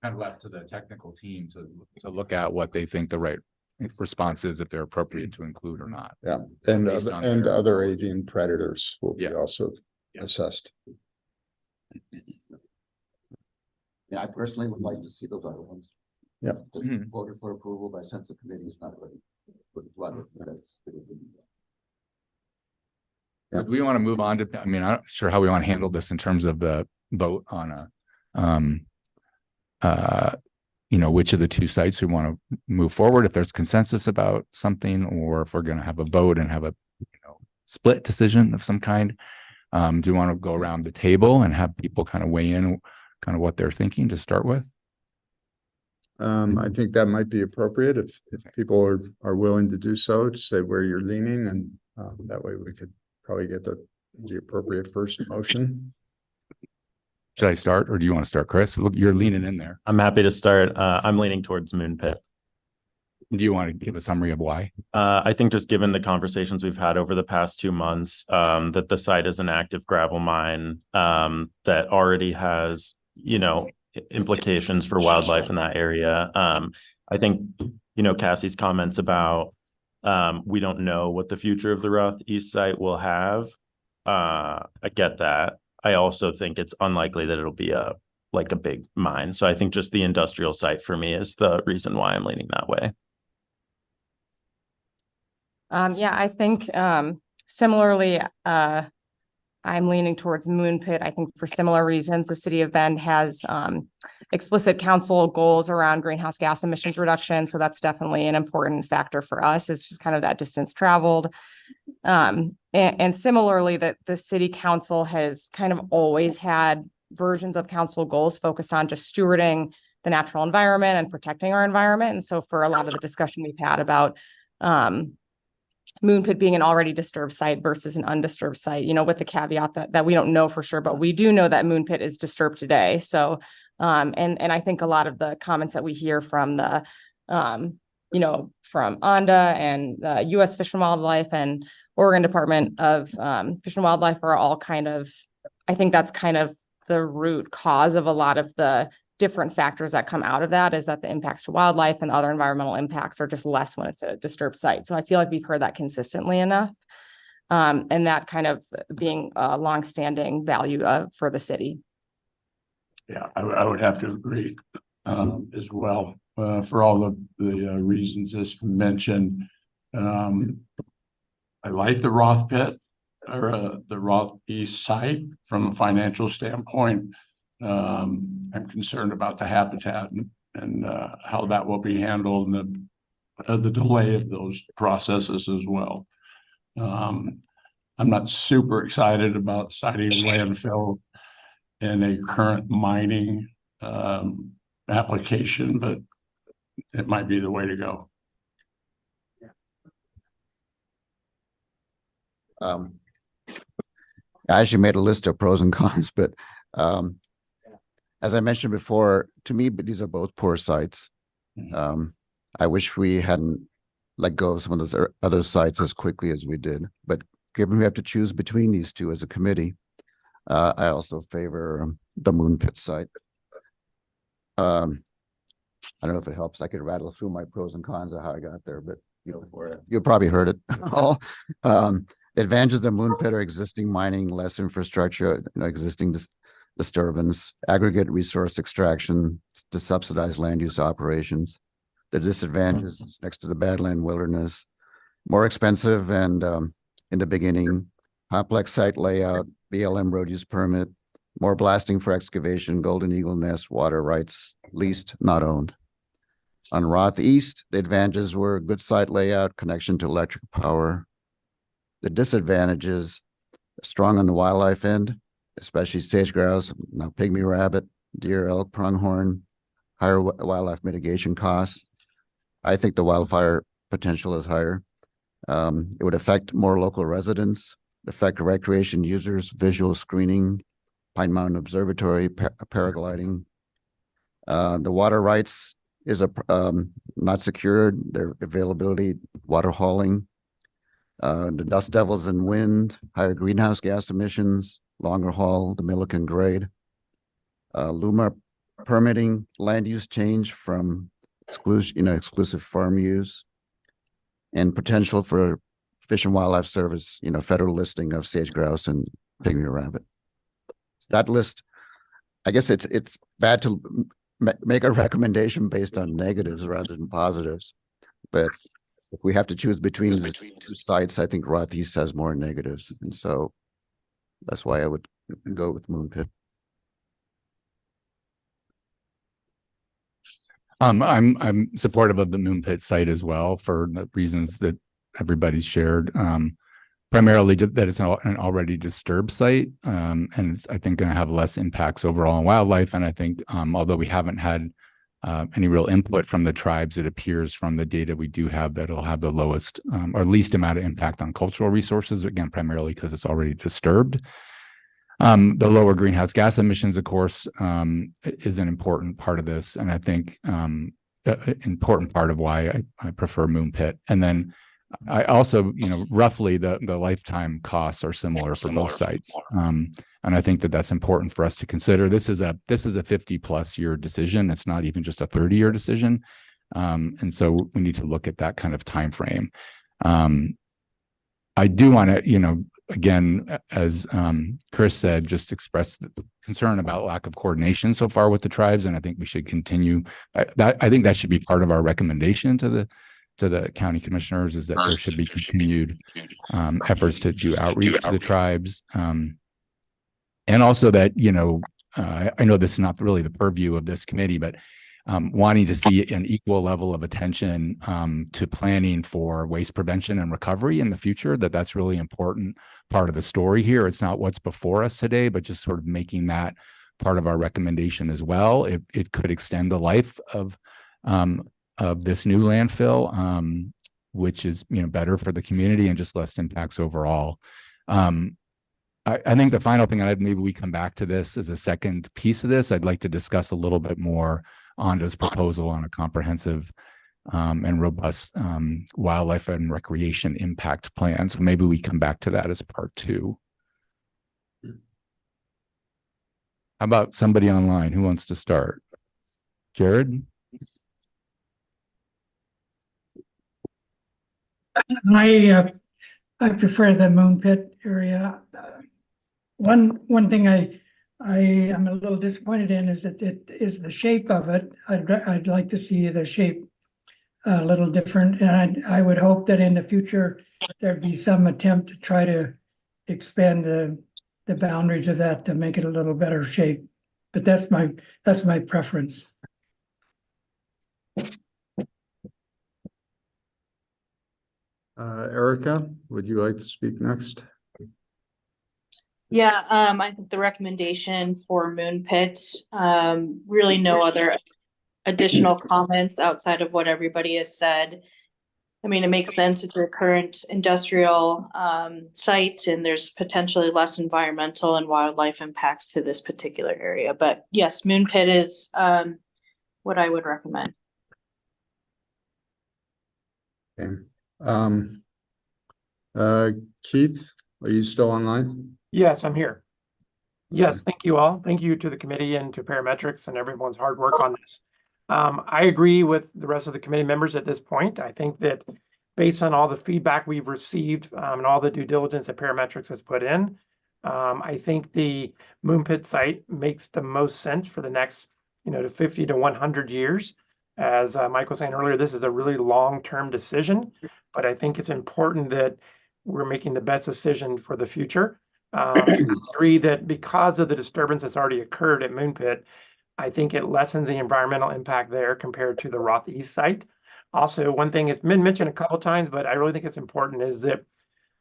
of left to the technical team to look at what they think the right response is, if they're appropriate to include or not. Yeah, and other avian predators will be also assessed. Yeah, I personally would like to see those other ones. Yeah. Just voted for approval by sense of committee is not ready. So do we want to move on to, I'm not sure how we want to handle this in terms of the vote on which of the two sites we want to move forward, if there's consensus about something, or if we're going to have a vote and have a split decision of some kind. Do you want to go around the table and have people kind of weigh in kind of what they're thinking to start with? I think that might be appropriate if people are willing to do so, to say where you're leaning, and that way we could probably get the appropriate first motion. Should I start, or do you want to start, Chris? Look, you're leaning in there. I'm happy to start. I'm leaning towards Moon Pit. Do you want to give a summary of why? I think just given the conversations we've had over the past 2 months, that the site is an active gravel mine that already has, implications for wildlife in that area. I think, Cassie's comments about we don't know what the future of the Roth East site will have. I get that. I also think it's unlikely that it'll be a big mine. So I think just the industrial site for me is the reason why I'm leaning that way. I think similarly, I'm leaning towards Moon Pit. I think for similar reasons, the city of Bend has explicit council goals around greenhouse gas emissions reduction. So that's definitely an important factor for us. It's just kind of that distance traveled. And similarly, that the city council has kind of always had versions of council goals focused on just stewarding the natural environment and protecting our environment. And so for a lot of the discussion we've had about Moon Pit being an already disturbed site versus an undisturbed site, with the caveat that we don't know for sure, but we do know that Moon Pit is disturbed today. So, and I think a lot of the comments that we hear from the, from ONDA and U.S. Fish and Wildlife and Oregon Department of Fish and Wildlife are all I think that's kind of the root cause of a lot of the different factors that come out of that, is that the impacts to wildlife and other environmental impacts are just less when it's a disturbed site. So I feel like we've heard that consistently enough. And that kind of being a longstanding value for the city. Yeah, I would have to agree as well, for all the reasons as mentioned. I like the Roth Pit, or the Roth East site from a financial standpoint. I'm concerned about the habitat and how that will be handled, and the delay of those processes as well. I'm not super excited about citing landfill in a current mining application, but it might be the way to go. I actually made a list of pros and cons, but as I mentioned before, to me, but these are both poor sites. I wish we hadn't let go of some of those other sites as quickly as we did, but given we have to choose between these two as a committee, I also favor the Moon Pit site. I don't know if it helps. I could rattle through my pros and cons of how I got there, but you probably heard it all. Advantages of the Moon Pit are existing mining, less infrastructure, existing disturbance, aggregate resource extraction to subsidize land use operations. The disadvantages is next to the Badland Wilderness, more expensive and in the beginning, complex site layout, BLM road use permit, more blasting for excavation, Golden Eagle nest, water rights, leased, not owned. On Roth East, the advantages were good site layout, connection to electric power. The disadvantages, strong on the wildlife end, especially sage grouse, now pygmy rabbit, deer, elk, pronghorn, higher wildlife mitigation costs. I think the wildfire potential is higher. It would affect more local residents, affect recreation users, visual screening, Pine Mountain Observatory, paragliding. The water rights is not secured, their availability, water hauling. The dust devils and wind, higher greenhouse gas emissions, longer haul, the Milliken grade. LUMA permitting, land use change from exclusive farm use, and potential for Fish and Wildlife Service, federal listing of sage grouse and pygmy rabbit. So that list, I guess it's bad to make a recommendation based on negatives rather than positives, but if we have to choose between the two sites, I think Roth East has more negatives, and so that's why I would go with Moon Pit. I'm supportive of the Moon Pit site as well for the reasons that everybody's shared. Primarily that it's an already disturbed site, and it's, I think, going to have less impacts overall on wildlife. And I think, although we haven't had any real input from the tribes, it appears from the data we do have that it'll have the lowest or least amount of impact on cultural resources, again, primarily because it's already disturbed. The lower greenhouse gas emissions, of course, is an important part of this. And I think an important part of why I prefer Moon Pit. And then I also, roughly the lifetime costs are similar for both sites. And I think that that's important for us to consider. This is a 50+ year decision. It's not even just a 30-year decision. And so we need to look at that kind of time frame. I do want to, again, as Chris said, just express the concern about lack of coordination so far with the tribes, and I think we should continue. I think that should be part of our recommendation to the county commissioners, is that there should be continued efforts to do outreach to the tribes, and also that I know this is not really the purview of this committee, but wanting to see an equal level of attention to planning for waste prevention and recovery in the future, that's really important part of the story here. It's not what's before us today, but just sort of making that part of our recommendation as well. It could extend the life of this new landfill, which is better for the community and just less impacts overall. I think the final thing, and maybe we come back to this as a second piece of this, I'd like to discuss a little bit more ONDA's proposal on a comprehensive and robust wildlife and recreation impact plan. So maybe we come back to that as part 2. How about somebody online who wants to start? Jared? I prefer the Moon Pit area. One thing I am a little disappointed in is that it is the shape of it. I'd like to see the shape a little different, and I would hope that in the future there'd be some attempt to try to expand the boundaries of that to make it a little better shape. But that's my preference. Erica, would you like to speak next? Yeah, I think the recommendation for Moon Pit, really no other additional comments outside of what everybody has said. I mean, it makes sense. It's a current industrial site and there's potentially less environmental and wildlife impacts to this particular area. But yes, Moon Pit is what I would recommend. Okay. Keith, are you still online? Yes, I'm here. Yes, thank you all. Thank you to the committee and to Parametrics and everyone's hard work on this. I agree with the rest of the committee members at this point. I think that based on all the feedback we've received and all the due diligence that Parametrics has put in, I think the Moon Pit site makes the most sense for the next, to 50 to 100 years. As Mike was saying earlier, this is a really long-term decision, but I think it's important that we're making the best decision for the future. I agree that because of the disturbance that's already occurred at Moon Pit, I think it lessens the environmental impact there compared to the Roth East site. Also, one thing it's been mentioned a couple times, but I really think it's important, is that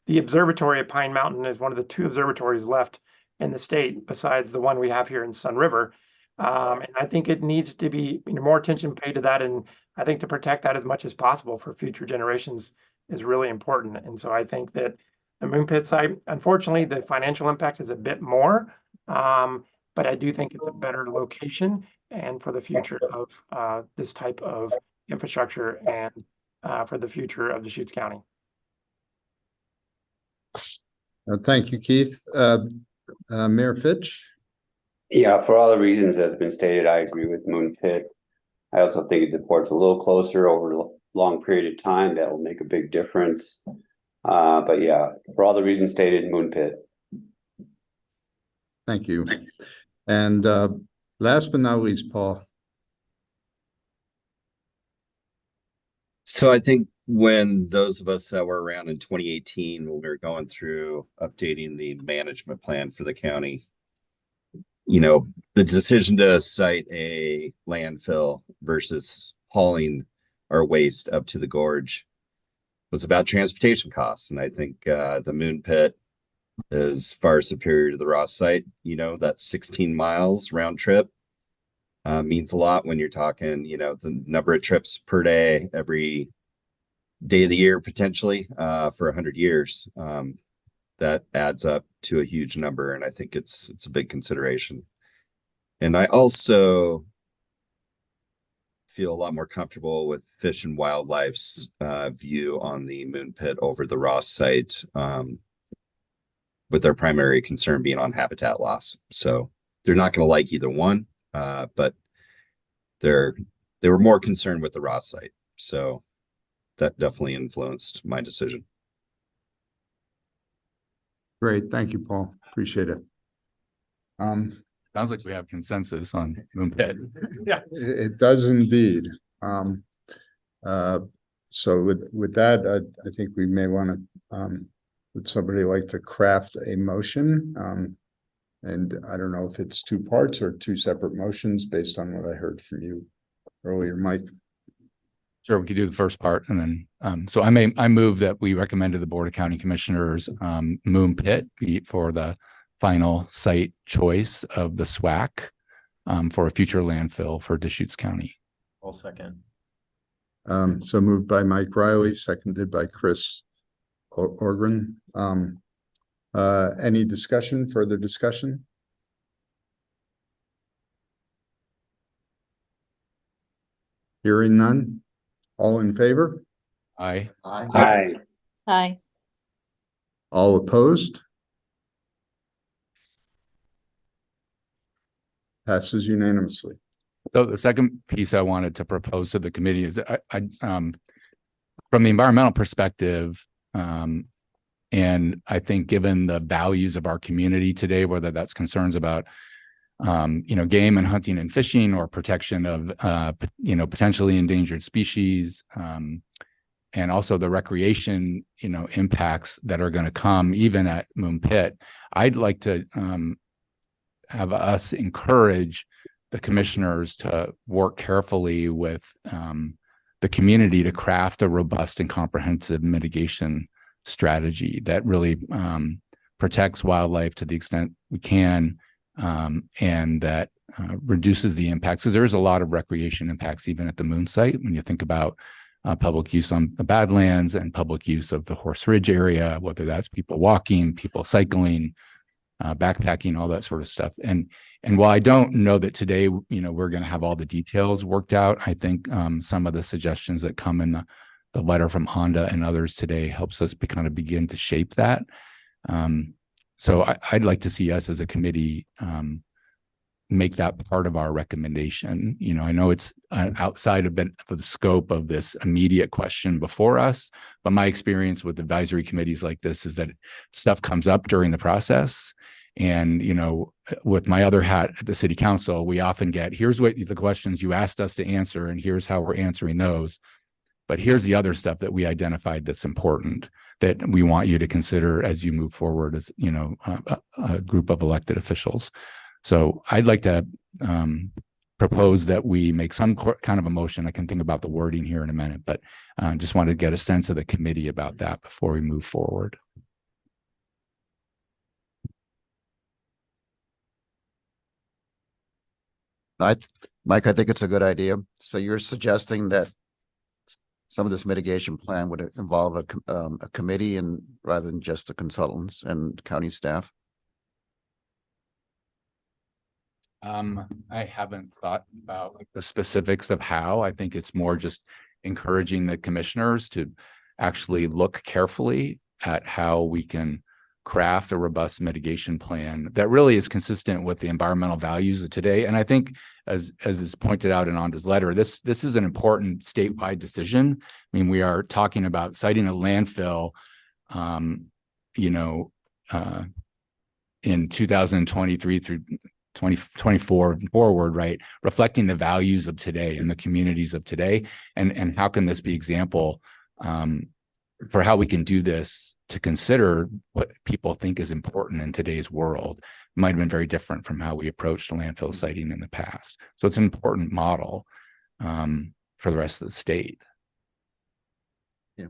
the observatory at Pine Mountain is one of the 2 observatories left in the state besides the one we have here in Sun River. And I think it needs to be more attention paid to that. And I think to protect that as much as possible for future generations is really important. And so I think that the Moon Pit site, unfortunately, the financial impact is a bit more, but I do think it's a better location and for the future of this type of infrastructure and for the future of Deschutes County. Thank you, Keith. Mayor Fitch? Yeah, for all the reasons that's been stated, I agree with Moon Pit. I also think if the port's a little closer over a long period of time, that will make a big difference. But yeah, for all the reasons stated, Moon Pit. Thank you. And last but not least, Paul. So I think when those of us that were around in 2018, when we were going through updating the management plan for the county, the decision to site a landfill versus hauling our waste up to the gorge was about transportation costs. And I think the Moon Pit is far superior to the Ross site. That 16 miles round trip means a lot when you're talking, the number of trips per day, every day of the year, potentially for 100 years. That adds up to a huge number. And I think it's a big consideration. And I also feel a lot more comfortable with Fish and Wildlife's view on the Moon Pit over the Ross site, with their primary concern being on habitat loss. So they're not going to like either one, but they were more concerned with the Ross site. So that definitely influenced my decision. Great. Thank you, Paul. Appreciate it. Sounds like we have consensus on Moon Pit. Yeah, it does indeed. So with that, I think we may want to, would somebody like to craft a motion? And I don't know if it's 2 parts or 2 separate motions based on what I heard from you earlier, Mike. Sure, we could do the first part and then, so I move that we recommend to the Board of County Commissioners, Moon Pit for the final site choice of the SWAC for a future landfill for Deschutes County. I'll second. So moved by Mike Riley, seconded by Chris Orgren. Any discussion, further discussion? Hearing none. All in favor? Aye. Aye. Aye. All opposed? Passes unanimously. So the second piece I wanted to propose to the committee is that from the environmental perspective, and I think given the values of our community today, whether that's concerns about game and hunting and fishing or protection of potentially endangered species, and also the recreation impacts that are going to come even at Moon Pit, I'd like to have us encourage the commissioners to work carefully with the community to craft a robust and comprehensive mitigation strategy that really protects wildlife to the extent we can, and that reduces the impacts, because there is a lot of recreation impacts even at the Moon site when you think about public use on the Badlands and public use of the Horse Ridge area, whether that's people walking, people cycling, backpacking, all that sort of stuff. And while I don't know that today, you know, we're going to have all the details worked out, I think some of the suggestions that come in the letter from Honda and others today helps us kind of begin to shape that. So I'd like to see us as a committee make that part of our recommendation. You know, I know it's outside of the scope of this immediate question before us, but my experience with advisory committees like this is that stuff comes up during the process. And, you know, with my other hat at the city council, we often get, here's what the questions you asked us to answer, and here's how we're answering those. But here's the other stuff that we identified that's important that we want you to consider as you move forward as, you know, a group of elected officials. So I'd like to propose that we make some kind of a motion. I can think about the wording here in a minute, but just want to get a sense of the committee about that before we move forward. Mike, I think it's a good idea. So you're suggesting that some of this mitigation plan would involve a committee and rather than just the consultants and county staff? I haven't thought about like the specifics of how. I think it's more just encouraging the commissioners to actually look carefully at how we can craft a robust mitigation plan that really is consistent with the environmental values of today. And I think as is pointed out in Onda's letter, this is an important statewide decision. I mean, we are talking about citing a landfill, you know, in 2023 through 2024 forward, right? Reflecting the values of today and the communities of today. And how can this be example for how we can do this to consider what people think is important in today's world. It might have been very different from how we approached landfill siting in the past. So it's an important model for the rest of the state. Yeah,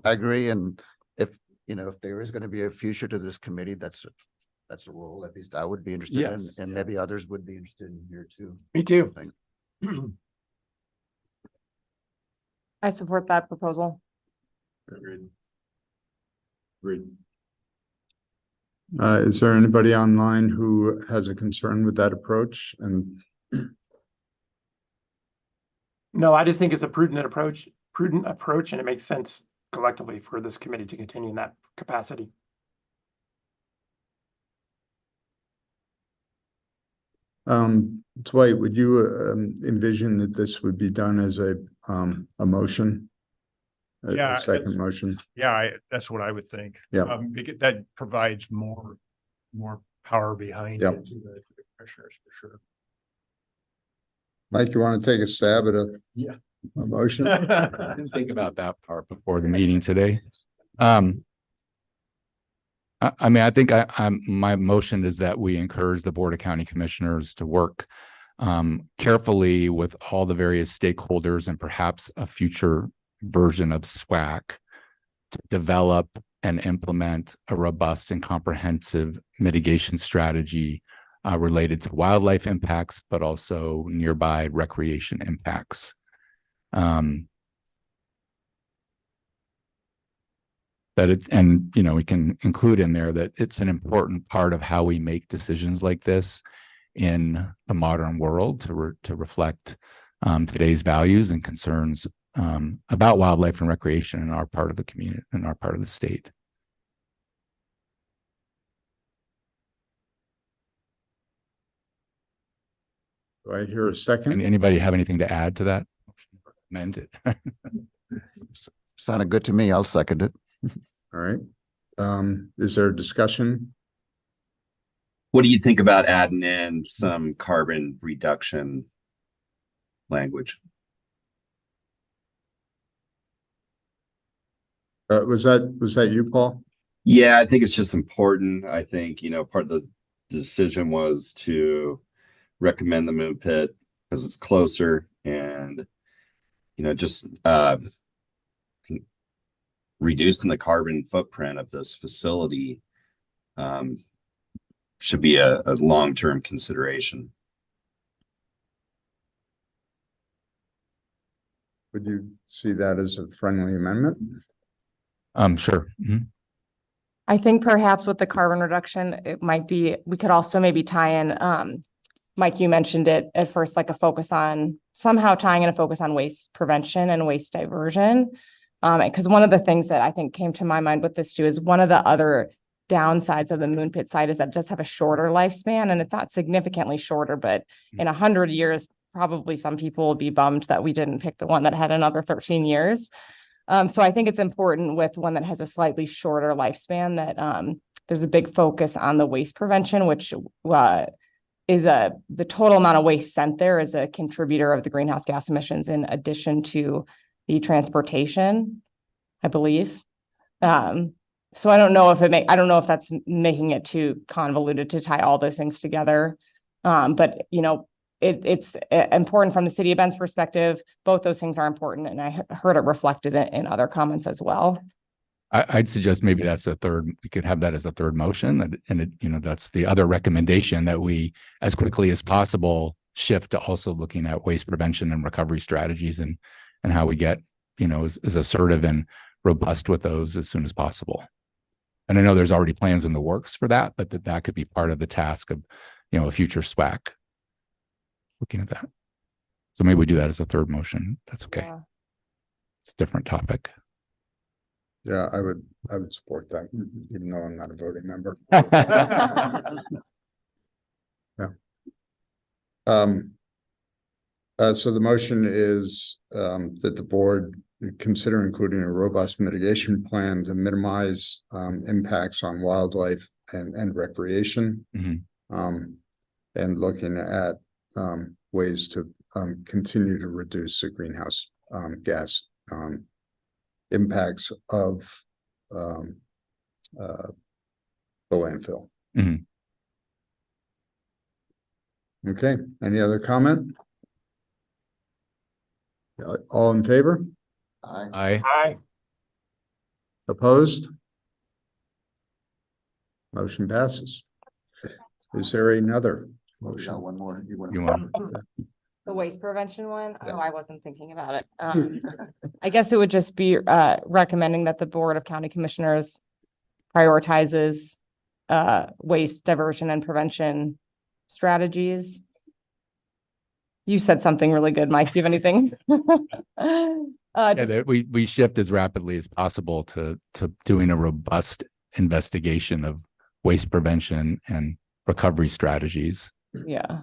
I agree. And if, you know, if there is going to be a future to this committee, that's a role at least I would be interested in, and maybe others would be interested in here too. Me too. I support that proposal. Agreed. Is there anybody online who has a concern with that approach? And No, I just think it's a prudent approach, and it makes sense collectively for this committee to continue in that capacity. Dwight, would you envision that this would be done as a motion? Yeah, A second motion? Yeah, that's what I would think. Yeah. That provides more power behind Yep. it to the commissioners for sure. Mike, you want to take a stab at a motion? I didn't think about that part before the meeting today. I mean, I think my motion is that we encourage the Board of County Commissioners to work carefully with all the various stakeholders and perhaps a future version of SWAC to develop and implement a robust and comprehensive mitigation strategy related to wildlife impacts, but also nearby recreation impacts. And you know, we can include in there that it's an important part of how we make decisions like this in the modern world to reflect today's values and concerns about wildlife and recreation in our part of the community, in our part of the state. Do I hear a second? And anybody have anything to add to that? Amend it. Sounded good to me. I'll second it. All right. Is there a discussion? What do you think about adding in some carbon reduction language? Was that you, Paul? Yeah, I think it's just important. I think, you know, part of the decision was to recommend the Moon Pit because it's closer and, you know, just reducing the carbon footprint of this facility should be a long-term consideration. Would you see that as a friendly amendment? Sure. Mhm. I think perhaps with the carbon reduction, it might be, we could also maybe tie in, Mike, you mentioned it at first, like a focus on somehow tying in a focus on waste prevention and waste diversion. Because one of the things that I think came to my mind with this too is one of the other downsides of the Moon Pit site is that it does have a shorter lifespan, and it's not significantly shorter, but in 100 years, probably some people will be bummed that we didn't pick the one that had another 13 years. So I think it's important with one that has a slightly shorter lifespan that there's a big focus on the waste prevention, which is the total amount of waste sent there is a contributor of the greenhouse gas emissions in addition to the transportation, I believe. So I don't know if I don't know if that's making it too convoluted to tie all those things together. But you know, it's important from the city of Bend's perspective. Both those things are important, and I heard it reflected in other comments as well. I'd suggest maybe that's a third, we could have that as a third motion, and it, you know, that's the other recommendation, that we, as quickly as possible, shift to also looking at waste prevention and recovery strategies, and how we get, you know, as assertive and robust with those as soon as possible. And I know there's already plans in the works for that, but that could be part of the task of, you know, a future SWAC. Looking at that. So maybe we do that as a third motion. That's okay. Yeah. It's a different topic. Yeah, I would support that, even though I'm not a voting member. Yeah. So the motion is that the board consider including a robust mitigation plan to minimize impacts on wildlife and recreation. Mm-hmm. And looking at ways to continue to reduce the greenhouse gas impacts of the landfill. Mm-hmm. Okay, any other comment? All in favor? Aye. Aye. Opposed? Motion passes. Is there another We motion? got one more. You want? You want? The waste prevention one? Yeah. Oh, I wasn't thinking about it. I guess it would just be recommending that the Board of County Commissioners prioritizes waste diversion and prevention strategies. You said something really good, Mike. Do you have anything? Yeah, that we shift as rapidly as possible to doing a robust investigation of waste prevention and recovery strategies. Yeah,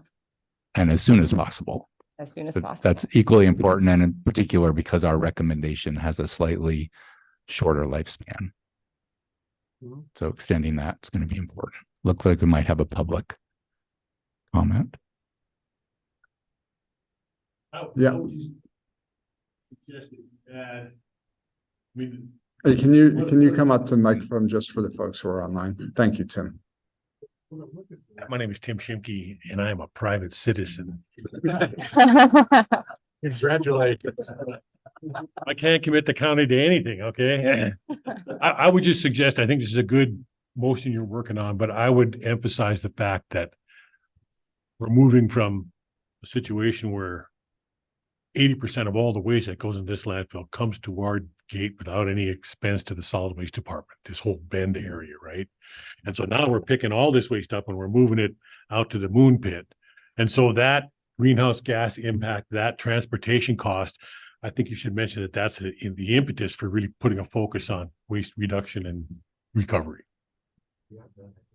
And as soon as possible. as soon as But possible. that's equally important, and in particular because our recommendation has a slightly shorter lifespan. So extending that is going to be important. Looks like we might have a public comment. Yeah. I mean, Hey, can you come up to the microphone just for the folks who are online? Thank you, Tim. my name is Tim Shimke and I am a private citizen. Congratulations. I can't commit the county to anything, okay? I would just suggest, I think this is a good motion you're working on, but I would emphasize the fact that we're moving from a situation where 80% of all the waste that goes in this landfill comes to our gate without any expense to the solid waste department, this whole Bend area, right? And so now we're picking all this waste up and we're moving it out to the Moon Pit. And so that greenhouse gas impact, that transportation cost, I think you should mention that that's in the impetus for really putting a focus on waste reduction and recovery.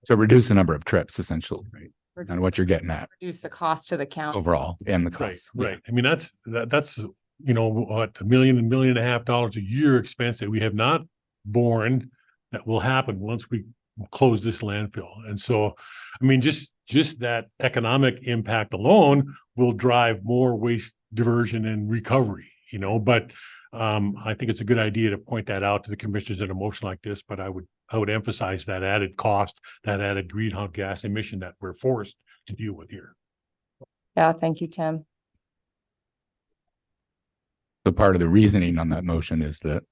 So reduce the number of trips essentially, right? And what you're getting at Reduce the cost to the county. overall and the Right, cost. Yeah. right. I mean, that's, you know, what, $1 million and a half a year expense that we have not borne that will happen once we close this landfill. And so, I mean, just that economic impact alone will drive more waste diversion and recovery, you know, but I think it's a good idea to point that out to the commissioners in a motion like this, but I would emphasize that added cost, that added greenhouse gas emission that we're forced to deal with here. Yeah, thank you, Tim. So part of the reasoning on that motion is that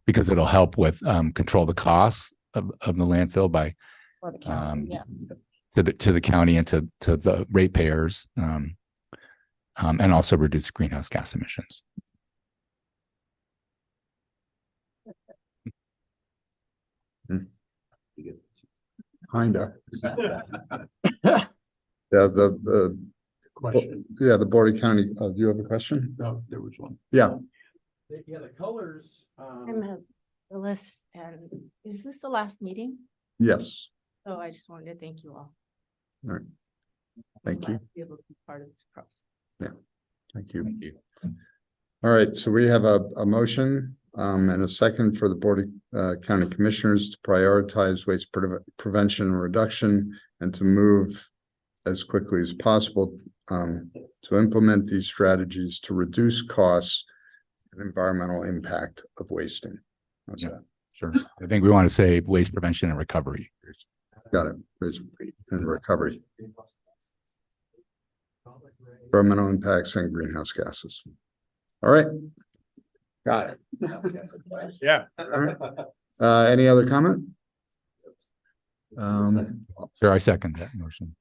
because it'll help with control the costs of the landfill by For the county, yeah. to the county and to the ratepayers, and also reduce greenhouse gas emissions. Kinda. Yeah, the Question. yeah, the Board of County, do you have a question? No, there was one. Yeah, Yeah, the colors. I'm Phyllis, and is this the last meeting? yes, So I just wanted to thank you all. all right. Thank you. To be able to be part of this process. Thank you. All right, so we have a motion and a second for the Board of County Commissioners to prioritize waste prevention and reduction and to move as quickly as possible to implement these strategies to reduce costs and environmental impact of wasting. How's that? Sure. I think we want to say waste prevention and recovery. Got it. Waste and recovery. Environmental impacts and greenhouse gases. All right. Got it. Yeah. All right. Any other comment? Sure, I second that motion.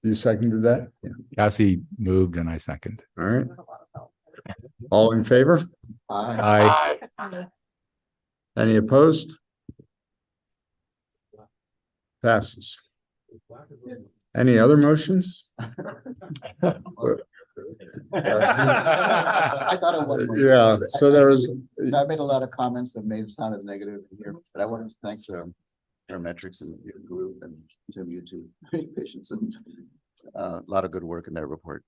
You seconded that? Yeah. Cassie moved and I second. All right. All in favor? Aye. Any opposed? Passes. Any other motions? I thought it was. Yeah, so there was. I made a lot of comments that may have sounded negative here, but I wanted to thank Parametrics and your group and Tim, you too, patience and a lot of good work in that report.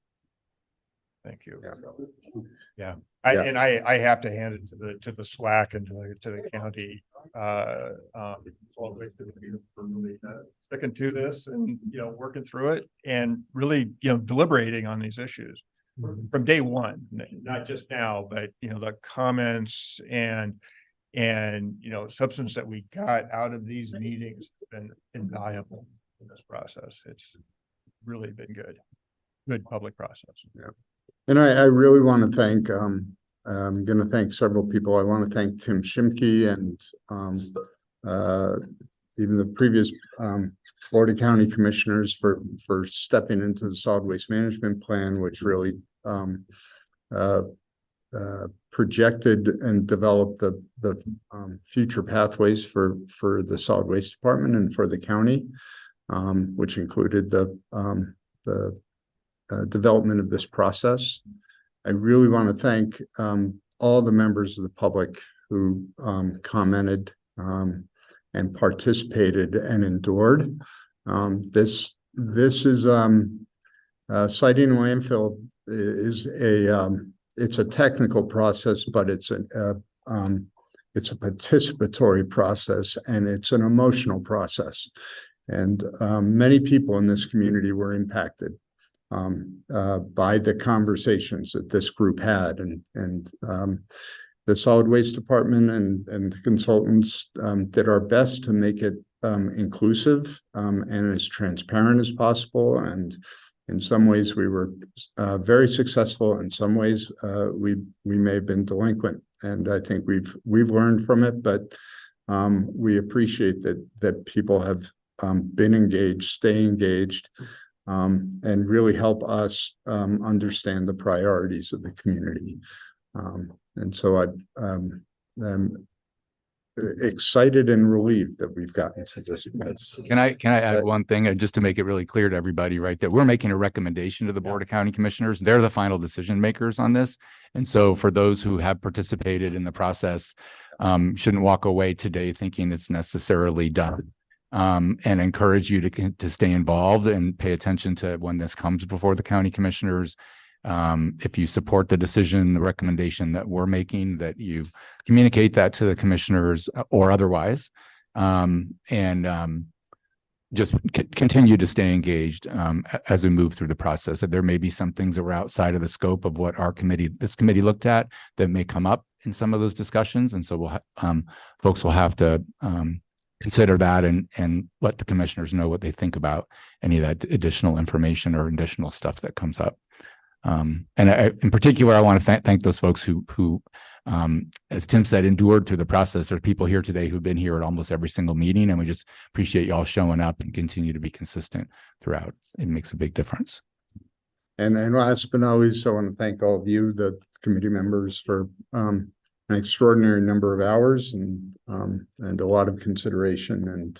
Thank you. Yeah. I have to hand it to the SWAC and to the county. Always for really sticking to this and, working through it and really, deliberating on these issues from day one, not just now, but, the comments and substance that we got out of these meetings has been invaluable in this process. It's really been good public process. Yeah. And I really want to thank, I'm going to thank several people. I want to thank Tim Shimke and even the previous Board of County Commissioners for stepping into the solid waste management plan, which really projected and developed the future pathways for the solid waste department and for the county, which included the development of this process. I really want to thank all the members of the public who commented and participated and endured. This is citing landfill is it's a technical process, but it's a participatory process and it's an emotional process. And many people in this community were impacted by the conversations that this group had, and the solid waste department and the consultants did our best to make it inclusive and as transparent as possible. And in some ways we were very successful. In some ways we may have been delinquent, and I think we've learned from it, but we appreciate that people have been engaged, stay engaged, and really help us understand the priorities of the community. And so I'm excited and relieved that we've gotten to this place. Can I add one thing, just to make it really clear to everybody, right, that we're making a recommendation to the Board of County Commissioners. They're the final decision makers on this. And so for those who have participated in the process, shouldn't walk away today thinking it's necessarily done. And encourage you to stay involved and pay attention to when this comes before the county commissioners. If you support the decision, the recommendation that we're making, that you communicate that to the commissioners or otherwise, and just continue to stay engaged as we move through the process. That there may be some things that were outside of the scope of what this committee looked at that may come up in some of those discussions, and so folks will have to consider that and let the commissioners know what they think about any of that additional information or additional stuff that comes up. And in particular, I want to thank those folks who as Tim said, endured through the process. There are people here today who've been here at almost every single meeting, and we just appreciate y'all showing up and continue to be consistent throughout. It makes a big difference. And last but not least, I want to thank all of you, the committee members, for an extraordinary number of hours and a lot of consideration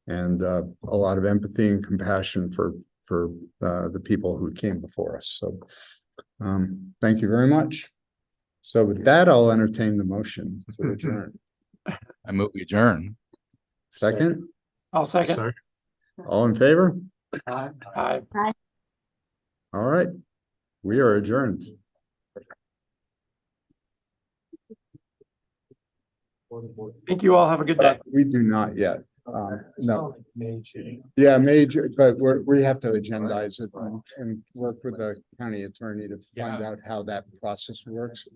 and a lot of empathy and compassion for the people who came before us. So thank you very much. So with that, I'll entertain the motion to adjourn. I move we adjourn. Second, I'll second. all in favor? Aye. All right, we are adjourned. Thank you all. Have a good day. We do not yet. No. Yeah, major, but we have to agendize it and work with the county attorney to find out how that process works.